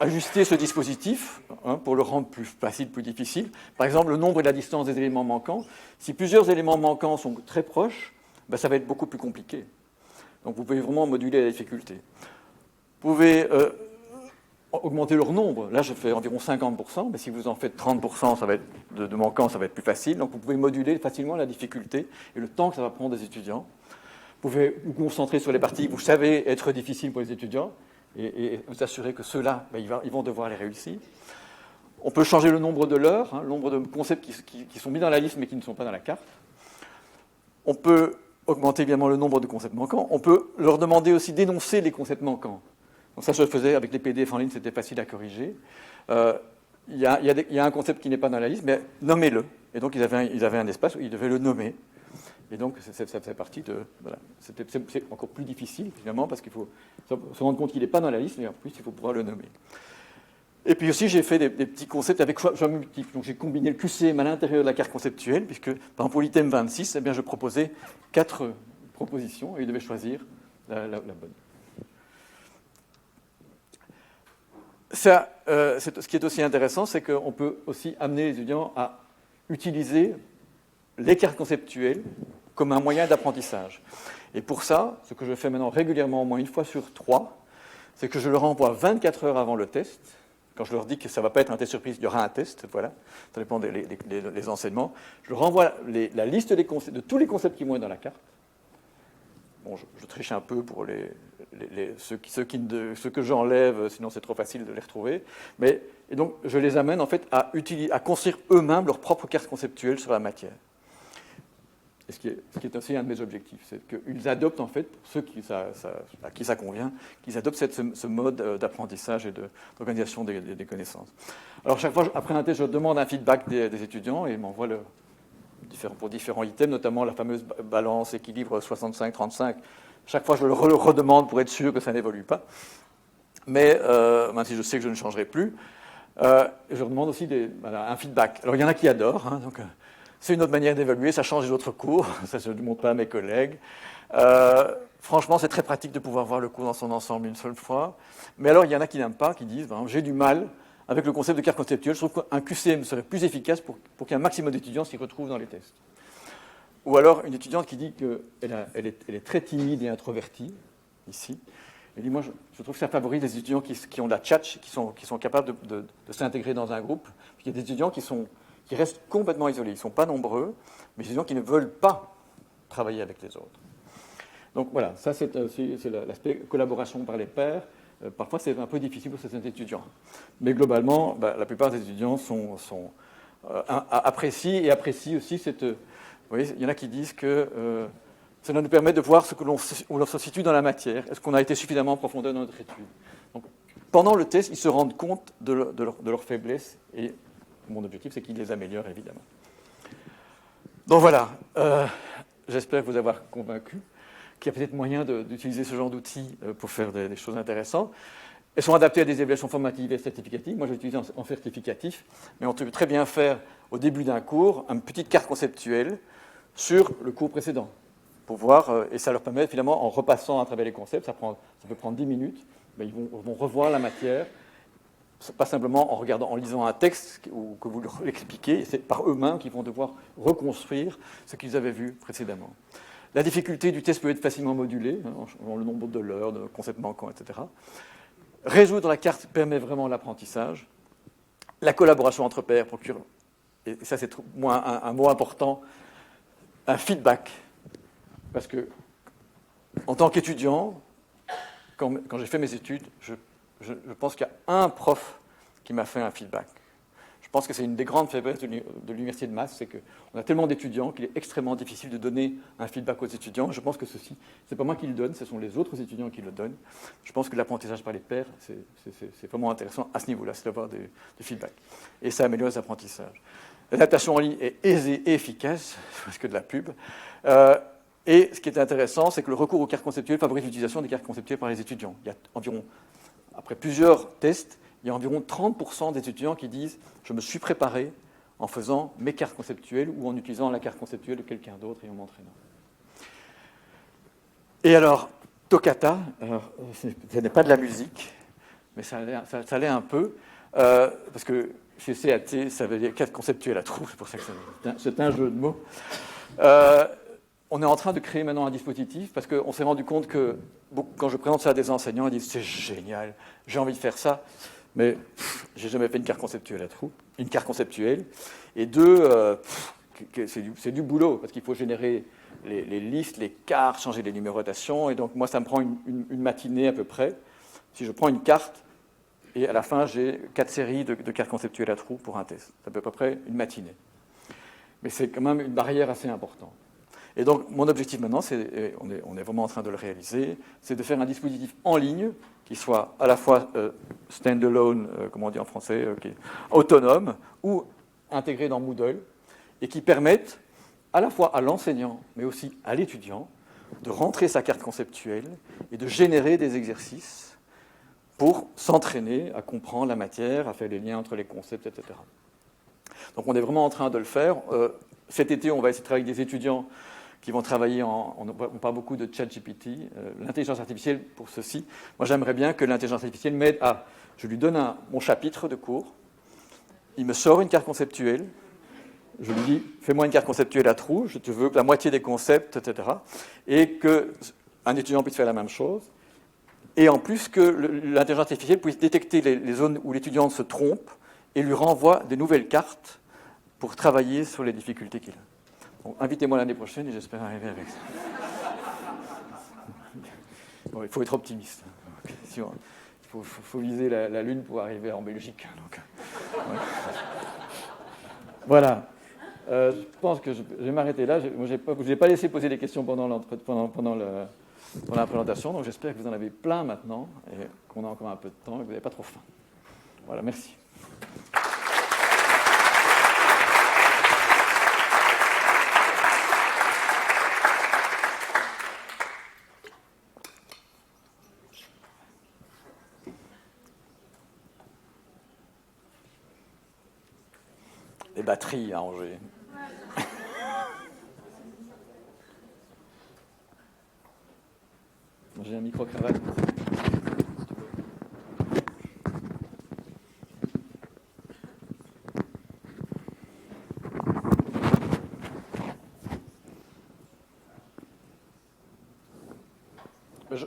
ajuster ce dispositif pour le rendre plus facile, plus difficile. Par exemple, le nombre et la distance des éléments manquants. Si plusieurs éléments manquants sont très proches, ça va être beaucoup plus compliqué. Donc vous pouvez vraiment moduler la difficulté. Vous pouvez augmenter leur nombre. Là, je fais environ 50%, mais si vous en faites 30% ça va être de manquants, ça va être plus facile. Donc vous pouvez moduler facilement la difficulté et le temps que ça va prendre des étudiants. Vous pouvez vous concentrer sur les parties que vous savez être difficiles pour les étudiants et vous assurer que ceux-là, ils vont devoir les réussir. On peut changer le nombre de l'heure, le nombre de concepts qui sont mis dans la liste mais qui ne sont pas dans la carte. On peut augmenter évidemment le nombre de concepts manquants. On peut leur demander aussi d'énoncer les concepts manquants. Donc ça, je le faisais avec les PDF en ligne, c'était facile à corriger. Il y a un concept qui n'est pas dans la liste, mais nommez-le. Et donc, ils avaient un espace où ils devaient le nommer. Et donc, ça fait partie de... Voilà. C'est encore plus difficile, finalement, parce qu'il faut se rendre compte qu'il n'est pas dans la liste, mais en plus, il faut pouvoir le nommer. Et puis aussi, j'ai fait des petits concepts avec choix multiples. Donc, j'ai combiné le QCM à l'intérieur de la carte conceptuelle, puisque, par exemple, pour l'item 26, eh bien, je proposais 4 propositions, et ils devaient choisir la bonne. Ça, ce qui est aussi intéressant, c'est qu'on peut aussi amener les étudiants à utiliser les cartes conceptuelles comme un moyen d'apprentissage. Et pour ça, ce que je fais maintenant régulièrement, au moins une fois sur 3, c'est que je leur envoie 24 heures avant le test. Quand je leur dis que ça ne va pas être un test surprise, il y aura un test, voilà, ça dépend des enseignements. Je leur envoie la liste de tous les concepts qui vont être dans la carte. Bon, je triche un peu pour ceux que j'enlève, sinon c'est trop facile de les retrouver. Et donc, je les amène en fait à construire eux-mêmes leur propre carte conceptuelle sur la matière. Et ce qui est aussi un de mes objectifs, c'est qu'ils adoptent en fait, pour ceux à qui ça convient, qu'ils adoptent ce mode d'apprentissage et d'organisation des connaissances. Alors, chaque fois, après un test, je demande un feedback des étudiants et ils m'envoient pour différents items, notamment la fameuse balance, équilibre 65-35. Chaque fois, je le redemande pour être sûr que ça n'évolue pas. Mais, même si je sais que je ne changerai plus, je leur demande aussi un feedback. Alors, il y en a qui adorent, donc c'est une autre manière d'évaluer, ça change les autres cours, ça je ne le montre pas à mes collègues. Franchement, c'est très pratique de pouvoir voir le cours dans son ensemble une seule fois. Mais alors, il y en a qui n'aiment pas, qui disent j'ai du mal avec le concept de carte conceptuelle, je trouve qu'un QCM serait plus efficace pour qu'un maximum d'étudiants s'y retrouvent dans les tests. Ou alors une étudiante qui dit qu'elle est très timide et introvertie, ici. Elle dit, moi, je trouve que ça favorise les étudiants qui ont de la tchatch, qui sont capables de s'intégrer dans un groupe. Puis il y a des étudiants qui restent complètement isolés. Ils ne sont pas nombreux, mais des étudiants qui ne veulent pas travailler avec les autres. Donc voilà, ça c'est l'aspect collaboration par les pairs. Parfois, c'est un peu difficile pour certains étudiants. Mais globalement, la plupart des étudiants apprécient et apprécient aussi cette... Vous voyez, il y en a qui disent que cela nous permet de voir où l'on se situe dans la matière. Est-ce qu'on a été suffisamment en profondeur dans notre étude? Donc, pendant le test, ils se rendent compte de leurs faiblesses. Et mon objectif, c'est qu'ils les améliorent, évidemment. Donc voilà, j'espère vous avoir convaincu qu'il y a peut-être moyen d'utiliser ce genre d'outils pour faire des choses intéressantes. Elles sont adaptées à des évaluations formatives et certificatives. Moi, je l'utilise en certificatif, mais on peut très bien faire, au début d'un cours, une petite carte conceptuelle sur le cours précédent, pour voir, et ça leur permet, finalement, en repassant à travers les concepts, ça peut prendre 10 minutes, mais ils vont revoir la matière, pas simplement en lisant un texte ou que vous leur expliquez, c'est par eux-mêmes qu'ils vont devoir reconstruire ce qu'ils avaient vu précédemment. La difficulté du test peut être facilement modulée, en changeant le nombre de l'heure, de concepts manquants, etc. Résoudre la carte permet vraiment l'apprentissage. La collaboration entre pairs procure, et ça c'est un mot important, un feedback. Parce que, en tant qu'étudiant, quand j'ai fait mes études, je pense qu'il y a un prof qui m'a fait un feedback. Je pense que c'est une des grandes faiblesses de l'université de Mass, c'est qu'on a tellement d'étudiants qu'il est extrêmement difficile de donner un feedback aux étudiants. Je pense que ceci, c'est pas moi qui le donne, ce sont les autres étudiants qui le donnent. Je pense que l'apprentissage par les pairs, c'est vraiment intéressant à ce niveau-là, c'est d'avoir du feedback. Et ça améliore les apprentissages. L'adaptation en ligne est aisée et efficace, parce que de la pub. Et ce qui est intéressant, c'est que le recours aux cartes conceptuelles favorise l'utilisation des cartes conceptuelles par les étudiants. Il y a environ, après plusieurs tests, il y a environ 30% des étudiants qui disent « je me suis préparé en faisant mes cartes conceptuelles ou en utilisant la carte conceptuelle de quelqu'un d'autre et en m'entraînant ». Et alors, Toccata, ce n'est pas de la musique, mais ça l'est un peu, parce que chez CAT, ça veut dire carte conceptuelle à trous, c'est pour ça que c'est un jeu de mots. On est en train de créer maintenant un dispositif parce qu'on s'est rendu compte que quand je présente ça à des enseignants, ils disent « c'est génial, j'ai envie de faire ça ». Mais j'ai jamais fait une carte conceptuelle à trous, une carte conceptuelle. Et deux, c'est du boulot, parce qu'il faut générer les listes, les cartes, changer les numérotations. Et donc, moi, ça me prend une matinée à peu près. Si je prends une carte, et à la fin, j'ai 4 séries de cartes conceptuelles à trous pour un test. Ça peut à peu près une matinée. Mais c'est quand même une barrière assez importante. Et donc, mon objectif maintenant, on est vraiment en train de le réaliser, c'est de faire un dispositif en ligne qui soit à la fois stand-alone, comme on dit en français, autonome, ou intégré dans Moodle, et qui permette à la fois à l'enseignant, mais aussi à l'étudiant, de rentrer sa carte conceptuelle et de générer des exercices pour s'entraîner à comprendre la matière, à faire les liens entre les concepts, etc. Donc, on est vraiment en train de le faire. Cet été, on va essayer de travailler avec des étudiants qui vont travailler on parle beaucoup de ChatGPT, l'intelligence artificielle pour ceci. Moi, j'aimerais bien que l'intelligence artificielle m'aide à... Je lui donne mon chapitre de cours, il me sort une carte conceptuelle, je lui dis, fais-moi une carte conceptuelle à trous, je te veux la moitié des concepts, etc. Et qu'un étudiant puisse faire la même chose. Et en plus, que l'intelligence artificielle puisse détecter les zones où l'étudiant se trompe et lui renvoie des nouvelles cartes pour travailler sur les difficultés qu'il a. Bon, invitez-moi l'année prochaine et j'espère arriver avec ça. Bon, il faut être optimiste. Il faut viser la Lune pour arriver en Belgique. Donc, ouais. Voilà. Je pense que je vais m'arrêter là. Je ne vous ai pas laissé poser des questions pendant la présentation, donc j'espère que vous en avez plein maintenant et qu'on a encore un peu de temps et que vous n'avez pas trop faim. Voilà, merci. Les batteries à Angers. J'ai un micro-cravate.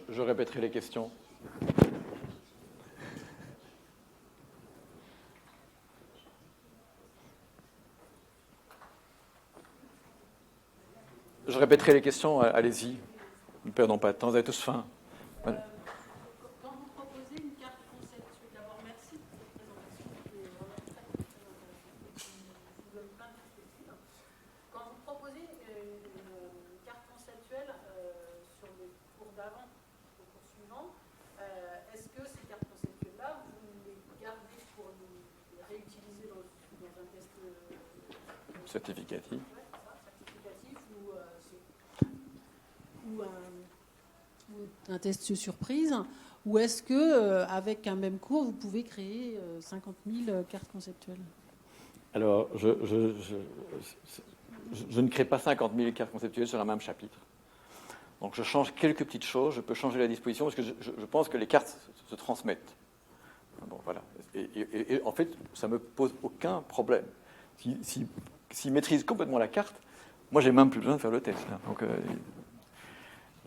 Je répéterai les questions. Je répéterai les questions, allez-y. Ne perdons pas de temps, vous avez tous faim. Quand vous proposez une carte conceptuelle, d'abord merci pour cette présentation qui est vraiment très intéressante, qui vous donne plein de perspectives. Quand vous proposez une carte conceptuelle sur les cours d'avant, au cours suivant, est-ce que ces cartes conceptuelles-là, vous les gardez pour les réutiliser dans un test certificatif? Certificatif ou un test surprise, ou est-ce que avec un même cours, vous pouvez créer 50 000 cartes conceptuelles? Alors, je ne crée pas 50 000 cartes conceptuelles sur un même chapitre. Donc, je change quelques petites choses. Je peux changer la disposition parce que je pense que les cartes se transmettent. Bon, voilà. Et en fait, ça ne me pose aucun problème. S'ils maîtrisent complètement la carte, moi, j'ai même plus besoin de faire le test. Hein.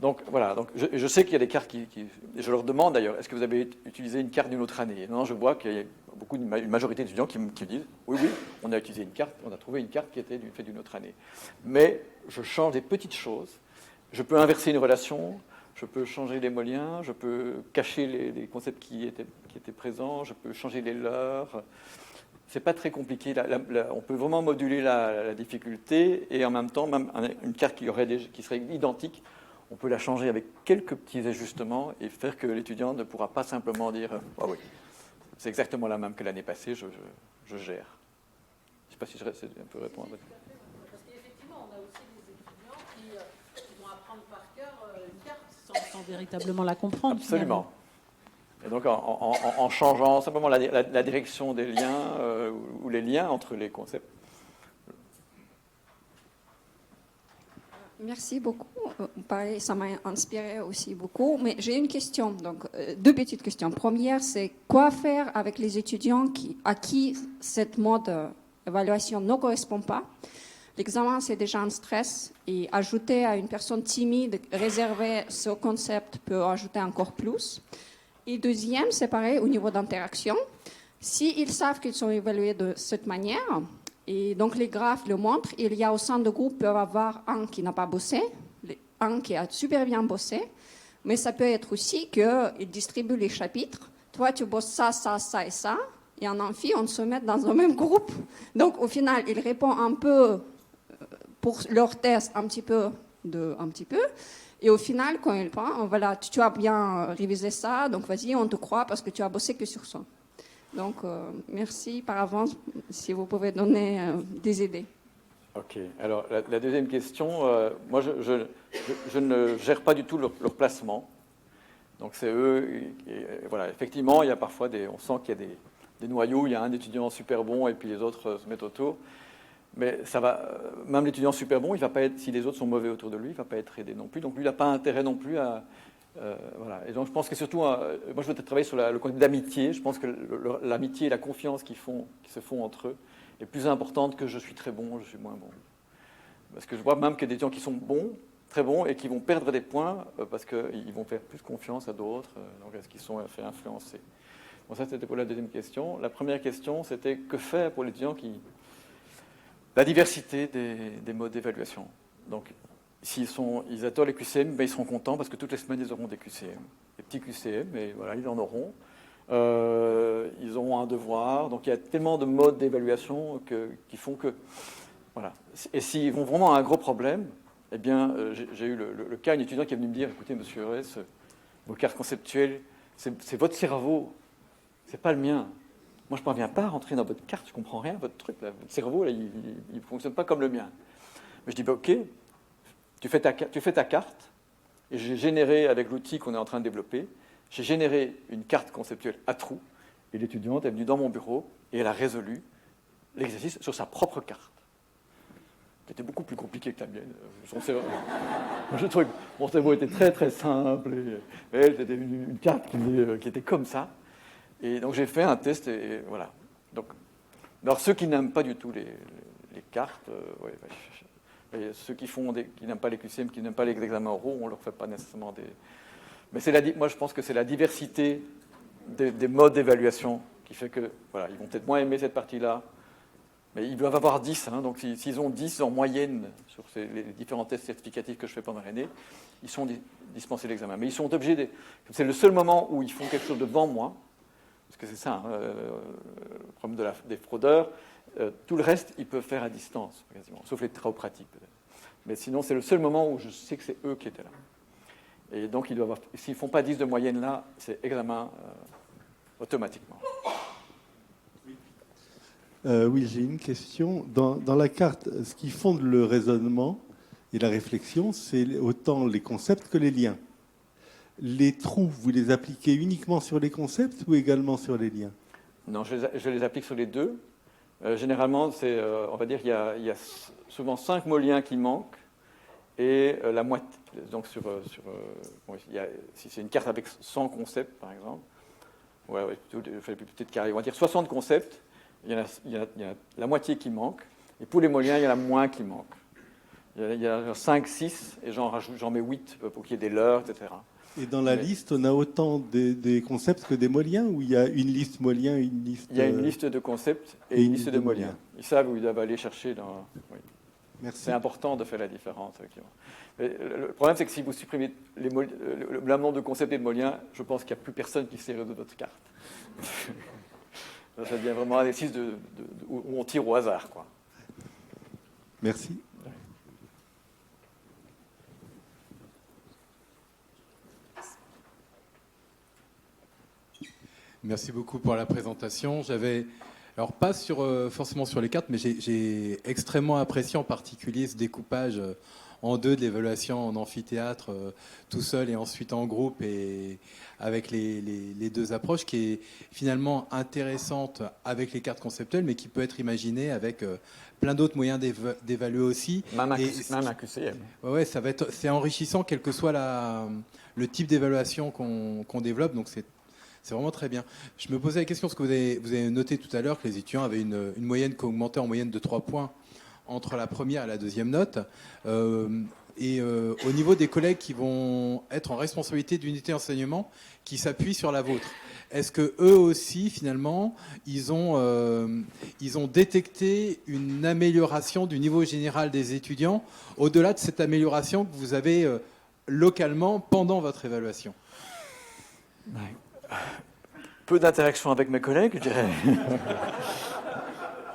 Donc voilà. Donc, je sais qu'il y a des cartes et je leur demande d'ailleurs, est-ce que vous avez utilisé une carte d'une autre année? Non, je vois qu'il y a une majorité d'étudiants qui me disent, oui, on a utilisé une carte, on a trouvé une carte qui était faite d'une autre année. Mais je change des petites choses. Je peux inverser une relation. Je peux changer les mots-liens, je peux cacher les concepts qui étaient présents, je peux changer les leurs. C'est pas très compliqué. On peut vraiment moduler la difficulté et en même temps, même une carte qui serait identique, on peut la changer avec quelques petits ajustements et faire que l'étudiant ne pourra pas simplement dire ah oui, c'est exactement la même que l'année passée, je gère. Je ne sais pas si je peux répondre à votre question. Parce qu'effectivement, on a aussi des étudiants qui vont apprendre par cœur une carte sans véritablement la comprendre. Absolument. Et donc, en changeant simplement la direction des liens ou les liens entre les concepts. Merci beaucoup. Pareil, ça m'a inspiré aussi beaucoup. Mais j'ai une question, donc deux petites questions. Première, c'est quoi faire avec les étudiants à qui cette mode d'évaluation ne correspond pas? L'examen, c'est déjà un stress. Et ajouter à une personne timide, réserver ce concept peut ajouter encore plus. Et deuxième, c'est pareil au niveau d'interaction. S'ils savent qu'ils sont évalués de cette manière, et donc les graphes le montrent, il y a au sein de groupe peut avoir un qui n'a pas bossé, un qui a super bien bossé, mais ça peut être aussi qu'ils distribuent les chapitres. Toi, tu bosses ça, ça, ça et ça, et en amphi, on se met dans un même groupe. Donc au final, ils répondent un peu pour leur test, un petit peu. Et au final, quand ils parlent, voilà, tu as bien révisé ça, donc vas-y, on te croit parce que tu as bossé que sur ça. Donc, merci par avance si vous pouvez donner des idées. Ok. Alors, la deuxième question, moi, je ne gère pas du tout leur placement. Donc, c'est eux. Voilà, effectivement, il y a parfois on sent qu'il y a des noyaux. Il y a un étudiant super bon et puis les autres se mettent autour. Mais ça va. Même l'étudiant super bon, il va pas être. Si les autres sont mauvais autour de lui, il va pas être aidé non plus. Donc, lui, il n'a pas intérêt non plus à. Voilà. Et donc, je pense que surtout, moi, je veux peut-être travailler sur le concept d'amitié. Je pense que l'amitié et la confiance qui se font entre eux est plus importante que je suis très bon, je suis moins bon. Parce que je vois même qu'il y a des gens qui sont bons, très bons, et qui vont perdre des points parce qu'ils vont faire plus confiance à d'autres. Donc, est-ce qu'ils sont fait influencer? Bon, ça, c'était pour la deuxième question. La première question, c'était que faire pour les étudiants qui. La diversité des modes d'évaluation. Donc, ils adorent les QCM, ben ils seront contents parce que toutes les semaines, ils auront des QCM. Des petits QCM, mais voilà, ils en auront. Ils auront un devoir. Donc, il y a tellement de modes d'évaluation qui font que... Voilà. Et s'ils vont vraiment à un gros problème, eh bien, j'ai eu le cas d'un étudiant qui est venu me dire, écoutez, monsieur Eurès, vos cartes conceptuelles, c'est votre cerveau, c'est pas le mien. Moi, je ne parviens pas à rentrer dans votre carte, je ne comprends rien, votre truc, là, votre cerveau, là, il ne fonctionne pas comme le mien. Mais je dis, bah, ok, tu fais ta carte, et j'ai généré, avec l'outil qu'on est en train de développer, j'ai généré une carte conceptuelle à trous, et l'étudiante est venue dans mon bureau, et elle a résolu l'exercice sur sa propre carte, qui était beaucoup plus compliqué que la mienne. Je trouvais que mon cerveau était très, très simple, et elle, c'était une carte qui était comme ça. Et donc j'ai fait un test et voilà. Donc, alors ceux qui n'aiment pas du tout les cartes, ceux qui n'aiment pas les QCM, qui n'aiment pas les examens oraux, on leur fait pas nécessairement des. Mais moi je pense que c'est la diversité des modes d'évaluation qui fait que voilà, ils vont peut-être moins aimer cette partie-là, mais ils doivent avoir 10. Hein, donc s'ils ont 10 en moyenne sur les différents tests certificatifs que je fais pendant l'année, ils sont dispensés l'examen. Mais ils sont obligés. C'est le seul moment où ils font quelque chose devant moi. Parce que c'est ça, le problème des fraudeurs. Tout le reste, ils peuvent faire à distance, quasiment, sauf les travaux pratiques, peut-être. Mais sinon, c'est le seul moment où je sais que c'est eux qui étaient là. Et donc, s'ils ne font pas 10 de moyenne là, c'est examen automatiquement. Oui, j'ai une question. Dans la carte, ce qui fonde le raisonnement et la réflexion, c'est autant les concepts que les liens. les trous, vous les appliquez uniquement sur les concepts ou également sur les liens? Non, je les applique sur les deux. Généralement, on va dire qu'il y a souvent 5 mots liens qui manquent et la moitié. Donc, si c'est une carte avec 100 concepts, par exemple, je fais peut-être carré. On va dire 60 concepts, il y a la moitié qui manque. Et pour les mots liens, il y en a moins qui manquent. Il y a 5, 6, et j'en mets 8 pour qu'il y ait des leurres, etc. Et dans la liste, on a autant des concepts que des mots liens, ou il y a une liste mots liens, une liste... Il y a une liste de concepts et une liste de mots liens. Ils savent où ils doivent aller chercher dans... Oui. Merci. C'est important de faire la différence, effectivement. Mais le problème, c'est que si vous supprimez le nombre de concepts et de mots liens, je pense qu'il n'y a plus personne qui sait résoudre votre carte. Ça devient vraiment un exercice où on tire au hasard, quoi. Merci. Merci beaucoup pour la présentation. Alors pas forcément sur les cartes, mais j'ai extrêmement apprécié en particulier ce découpage en deux de l'évaluation en amphithéâtre, tout seul et ensuite en groupe, et avec les deux approches, qui est finalement intéressante avec les cartes conceptuelles, mais qui peut être imaginée avec plein d'autres moyens d'évaluer aussi. Même un QCM. Ouais, c'est enrichissant, quel que soit le type d'évaluation qu'on développe, donc c'est vraiment très bien. Je me posais la question, parce que vous avez noté tout à l'heure que les étudiants avaient une moyenne qui augmentait en moyenne de 3 points entre la première et la deuxième note. Au niveau des collègues qui vont être en responsabilité d'unité d'enseignement qui s'appuient sur la vôtre, est-ce que eux aussi, finalement, ils ont détecté une amélioration du niveau général des étudiants, au-delà de cette amélioration que vous avez localement pendant votre évaluation? Peu d'interaction avec mes collègues, je dirais.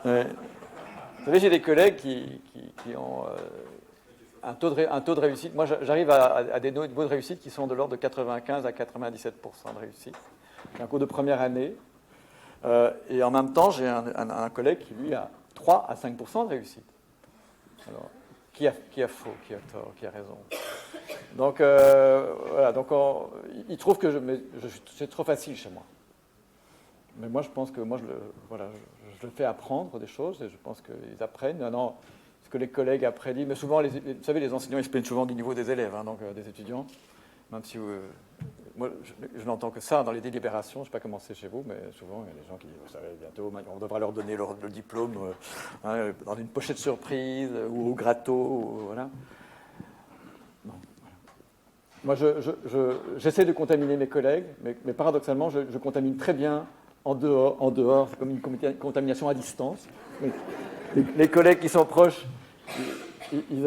Ouais. Vous savez, j'ai des collègues qui ont un taux de réussite. Moi, j'arrive à des niveaux de réussite qui sont de l'ordre de 95 à 97% de réussite. J'ai un cours de première année. Et en même temps, j'ai un collègue qui, lui, a 3 à 5% de réussite. Alors, qui a faux, qui a tort, qui a raison? Donc, voilà. Donc, il trouve que c'est trop facile chez moi. Mais moi, je pense que je le fais apprendre des choses, et je pense qu'ils apprennent. Maintenant, ce que les collègues apprennent, mais souvent, vous savez, les enseignants, ils se plaignent souvent du niveau des élèves, donc des étudiants. Même si moi, je n'entends que ça dans les délibérations. Je ne sais pas comment c'est chez vous, mais souvent, il y a des gens qui disent, vous savez, bientôt, on devra leur donner le diplôme dans une pochette surprise ou au gratteau, voilà. Bon, voilà. Moi, j'essaie de contaminer mes collègues, mais paradoxalement, je contamine très bien en dehors. C'est comme une contamination à distance. Les collègues qui sont proches, ils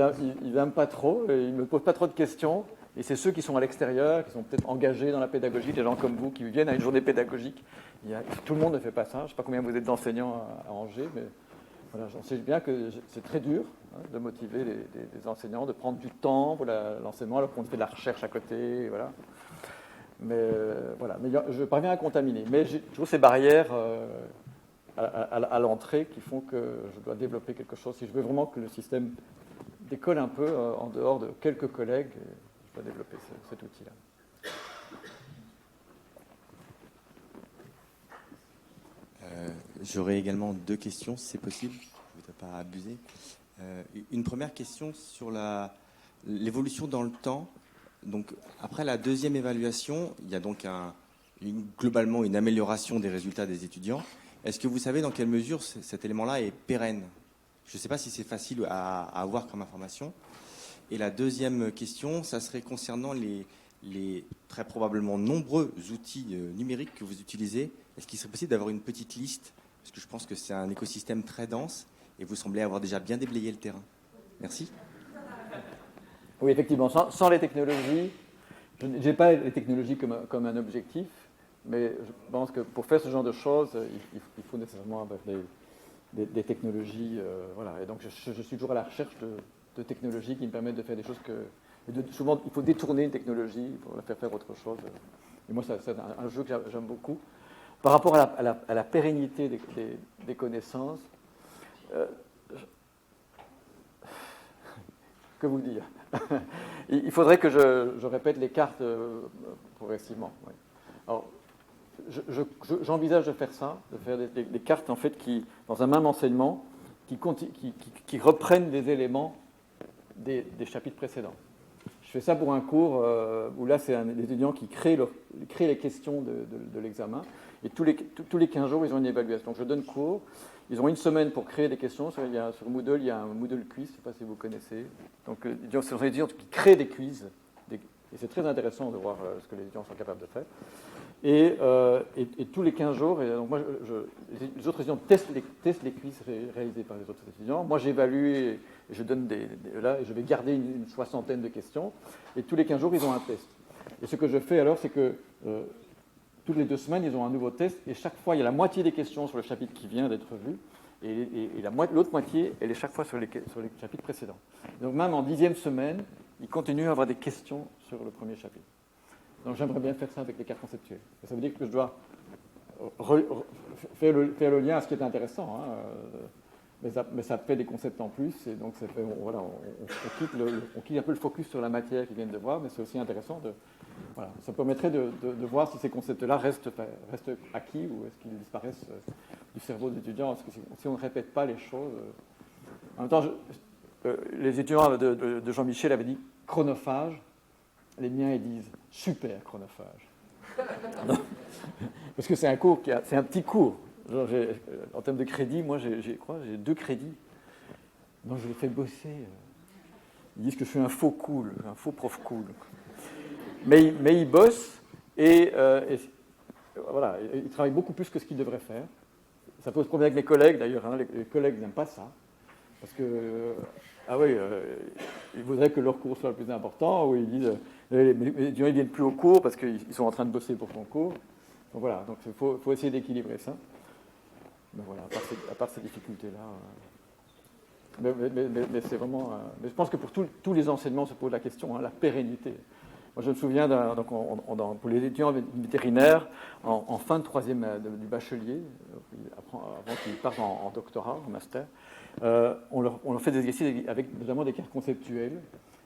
n'aiment pas trop, ils ne me posent pas trop de questions. Et c'est ceux qui sont à l'extérieur, qui sont peut-être engagés dans la pédagogie, des gens comme vous, qui viennent à une journée pédagogique. Tout le monde ne fait pas ça. Je ne sais pas combien vous êtes d'enseignants à Angers, mais voilà, j'en sais bien que c'est très dur de motiver les enseignants, de prendre du temps pour l'enseignement, alors qu'on fait de la recherche à côté. Voilà. Mais voilà, mais je parviens à contaminer. Mais j'ai toujours ces barrières à l'entrée qui font que je dois développer quelque chose. Si je veux vraiment que le système décolle un peu en dehors de quelques collègues, je dois développer cet outil-là. J'aurais également 2 questions, si c'est possible. Je ne voudrais pas abuser. Une première question sur l'évolution dans le temps. Donc, après la deuxième évaluation, il y a donc globalement une amélioration des résultats des étudiants. Est-ce que vous savez dans quelle mesure cet élément-là est pérenne? Je ne sais pas si c'est facile à avoir comme information. Et la deuxième question, ça serait concernant les très probablement nombreux outils numériques que vous utilisez. Est-ce qu'il serait possible d'avoir une petite liste? Parce que je pense que c'est un écosystème très dense et vous semblez avoir déjà bien déblayé le terrain. Merci. Oui, effectivement, sans les technologies, je n'ai pas les technologies comme un objectif, mais je pense que pour faire ce genre de choses, il faut nécessairement avoir des technologies. Voilà. Et donc, je suis toujours à la recherche de technologies qui me permettent de faire des choses souvent, il faut détourner une technologie pour la faire autre chose. Et moi, c'est un jeu que j'aime beaucoup. Par rapport à la pérennité des connaissances, que vous dire. Il faudrait que je répète les cartes progressivement. Oui. Alors, j'envisage de faire ça, de faire des cartes en fait qui, dans un même enseignement, qui reprennent des éléments des chapitres précédents. Je fais ça pour un cours où là, c'est des étudiants qui créent les questions de l'examen. Et tous les 15 jours, ils ont une évaluation. Donc, je donne cours. Ils ont une semaine pour créer des questions. Sur Moodle, il y a un Moodle Quiz, je ne sais pas si vous connaissez. Donc, ce sont des étudiants qui créent des quiz. Et c'est très intéressant de voir ce que les étudiants sont capables de faire. Et tous les 15 jours, donc moi, les autres étudiants testent les quiz réalisés par les autres étudiants. Moi, j'évalue et je donne là, et je vais garder une soixantaine de questions. Et tous les 15 jours, ils ont un test. Et ce que je fais alors, c'est que toutes les 2 semaines, ils ont un nouveau test. Et chaque fois, il y a la moitié des questions sur le chapitre qui vient d'être vu. Et l'autre moitié, elle est chaque fois sur les chapitres précédents. Donc même en 10e semaine, ils continuent à avoir des questions sur le premier chapitre. Donc j'aimerais bien faire ça avec les cartes conceptuelles. Et ça veut dire que je dois faire le lien à ce qui est intéressant, hein, mais ça fait des concepts en plus, et donc ça fait, voilà, on quitte un peu le focus sur la matière qu'ils viennent de voir, mais c'est aussi intéressant voilà, ça permettrait de voir si ces concepts-là restent acquis ou est-ce qu'ils disparaissent du cerveau des étudiants, parce que si on ne répète pas les choses. En même temps, les étudiants de Jean-Michel avaient dit chronophage. Les miens, ils disent super chronophage. Parce que c'est un cours, c'est un petit cours. Genre, en termes de crédit, moi, j'ai 2 crédits. Donc, je les fais bosser. Ils disent que je suis un faux cool, un faux prof cool. Mais ils bossent et voilà, ils travaillent beaucoup plus que ce qu'ils devraient faire. Ça pose problème avec mes collègues, d'ailleurs. Hein, les collègues n'aiment pas ça. Parce que, ils voudraient que leur cours soit le plus important, ou ils disent, les étudiants ne viennent plus au cours parce qu'ils sont en train de bosser pour ton cours. Donc voilà, donc il faut essayer d'équilibrer ça. Mais voilà, à part ces difficultés-là. Mais c'est vraiment. Mais je pense que pour tous les enseignements se pose la question, hein, la pérennité. Moi, je me souviens, pour les étudiants vétérinaires, en fin de 3e du bachelier, avant qu'ils partent en doctorat, en master, on leur fait des exercices avec notamment des cartes conceptuelles,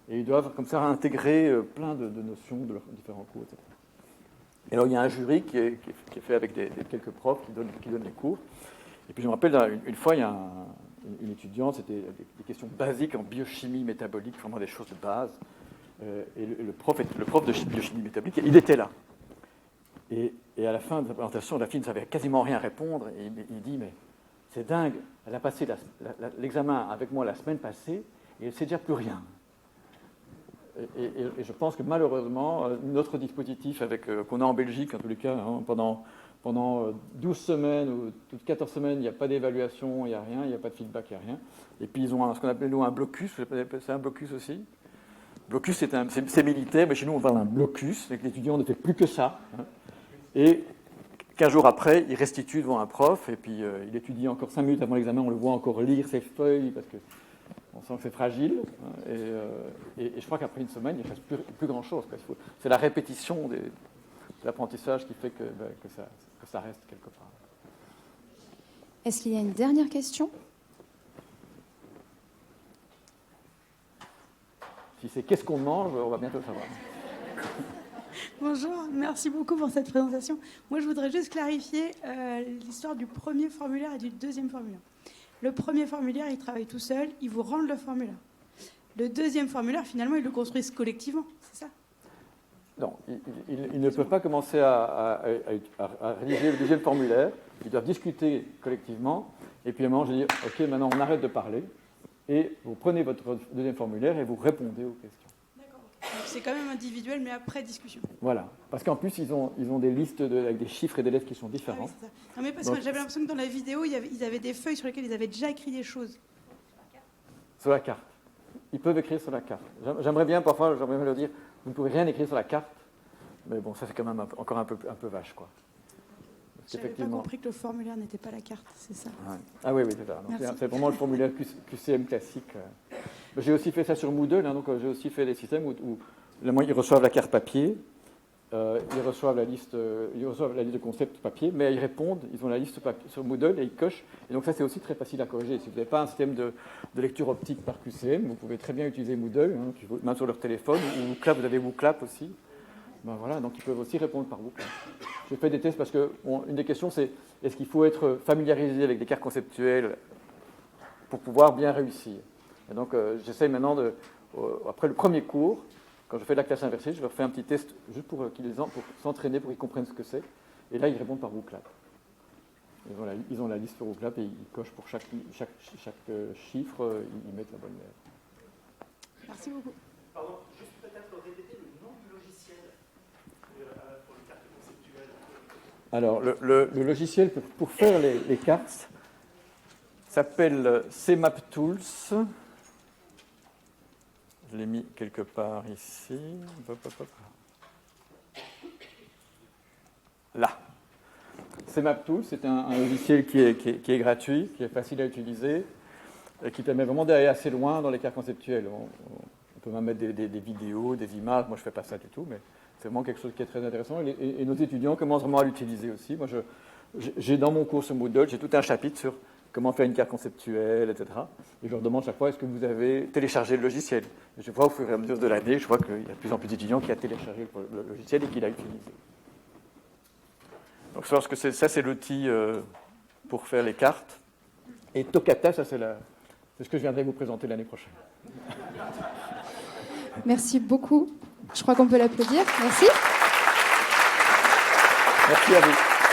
et ils doivent comme ça intégrer plein de notions de leurs différents cours, etc. Et alors il y a un jury qui est fait avec quelques profs qui donnent les cours. Et puis je me rappelle, une fois, il y a une étudiante, c'était des questions basiques en biochimie métabolique, vraiment des choses de base. Et le prof de biochimie métabolique, il était là. Et à la fin de la présentation, la fille ne savait quasiment rien répondre. Et il dit, mais c'est dingue, elle a passé l'examen avec moi la semaine passée et elle ne sait déjà plus rien. Et je pense que malheureusement, notre dispositif qu'on a en Belgique, en tous les cas, hein, pendant 12 semaines ou toutes 14 semaines, il n'y a pas d'évaluation, il n'y a rien, il n'y a pas de feedback, il n'y a rien. Et puis ils ont ce qu'on appelle nous un blocus, c'est un blocus aussi. Blocus, c'est militaire, mais chez nous on parle d'un blocus, et que l'étudiant ne fait plus que ça. Hein. Et 15 jours après, il restitue devant un prof, et puis il étudie encore 5 minutes avant l'examen, on le voit encore lire ses feuilles, parce qu'on sent que c'est fragile. Hein, et je crois qu'après une semaine, il ne reste plus grand-chose. C'est la répétition de l'apprentissage qui fait que ça reste quelque part. Est-ce qu'il y a une dernière question ? Si c'est qu'est-ce qu'on mange, on va bientôt le savoir. Bonjour, merci beaucoup pour cette présentation. Moi, je voudrais juste clarifier l'histoire du premier formulaire et du deuxième formulaire. Le premier formulaire, il travaille tout seul, ils vous rendent le formulaire. Le deuxième formulaire, finalement, ils le construisent collectivement, c'est ça ? Non, ils ne peuvent pas commencer à rédiger le deuxième formulaire. Ils doivent discuter collectivement. Et puis à un moment, je dis, OK, maintenant on arrête de parler. Et vous prenez votre deuxième formulaire et vous répondez aux questions. D'accord. Donc c'est quand même individuel, mais après discussion. Voilà. Parce qu'en plus, ils ont des listes avec des chiffres et des lettres qui sont différents. Ah oui, c'est ça. Non, mais parce que j'avais l'impression que dans la vidéo, ils avaient des feuilles sur lesquelles ils avaient déjà écrit des choses. Sur la carte. Ils peuvent écrire sur la carte. J'aimerais bien leur dire, vous ne pouvez rien écrire sur la carte. Mais bon, ça c'est quand même encore un peu vache, quoi. Je n'avais pas compris que le formulaire n'était pas la carte, c'est ça. Ouais. Ah oui, c'est ça. C'est vraiment le formulaire QCM classique. J'ai aussi fait ça sur Moodle, hein, donc j'ai aussi fait des systèmes où ils reçoivent la carte papier, ils reçoivent la liste de concepts papier, mais ils répondent, ils ont la liste papier sur Moodle et ils cochent. Et donc ça, c'est aussi très facile à corriger. Si vous n'avez pas un système de lecture optique par QCM, vous pouvez très bien utiliser Moodle, même sur leur téléphone, ou WooClap, vous avez WooClap aussi. Ben voilà, donc ils peuvent aussi répondre par WooClap. J'ai fait des tests parce que une des questions, c'est est-ce qu'il faut être familiarisé avec des cartes conceptuelles pour pouvoir bien réussir. Et donc j'essaie maintenant, après le premier cours, quand je fais de la classe inversée, je leur fais un petit test juste pour s'entraîner, pour qu'ils comprennent ce que c'est. Et là, ils répondent par WooClap. Et voilà, ils ont la liste sur WooClap et ils cochent pour chaque chiffre, ils mettent la bonne lettre. Merci beaucoup. Pardon, juste peut-être répéter le nom du logiciel pour les cartes conceptuelles. Alors, le logiciel pour faire les cartes s'appelle CMap Tools. Je l'ai mis quelque part ici. Hop, hop, hop. Là. CMap Tools, c'est un logiciel qui est gratuit, qui est facile à utiliser, et qui permet vraiment d'aller assez loin dans les cartes conceptuelles. On peut même mettre des vidéos, des images. Moi, je ne fais pas ça du tout, mais c'est vraiment quelque chose qui est très intéressant. Et nos étudiants commencent vraiment à l'utiliser aussi. Moi, j'ai dans mon cours sur Moodle, j'ai tout un chapitre sur comment faire une carte conceptuelle, etc. Et je leur demande chaque fois, est-ce que vous avez téléchargé le logiciel? Et je vois au fur et à mesure de l'année, je vois qu'il y a de plus en plus d'étudiants qui ont téléchargé le logiciel et qui l'ont utilisé. Donc ça, c'est l'outil pour faire les cartes. Et Toccata, ça c'est ce que je viendrai vous présenter l'année prochaine. Merci beaucoup. Je crois qu'on peut l'applaudir. Merci. Merci à vous.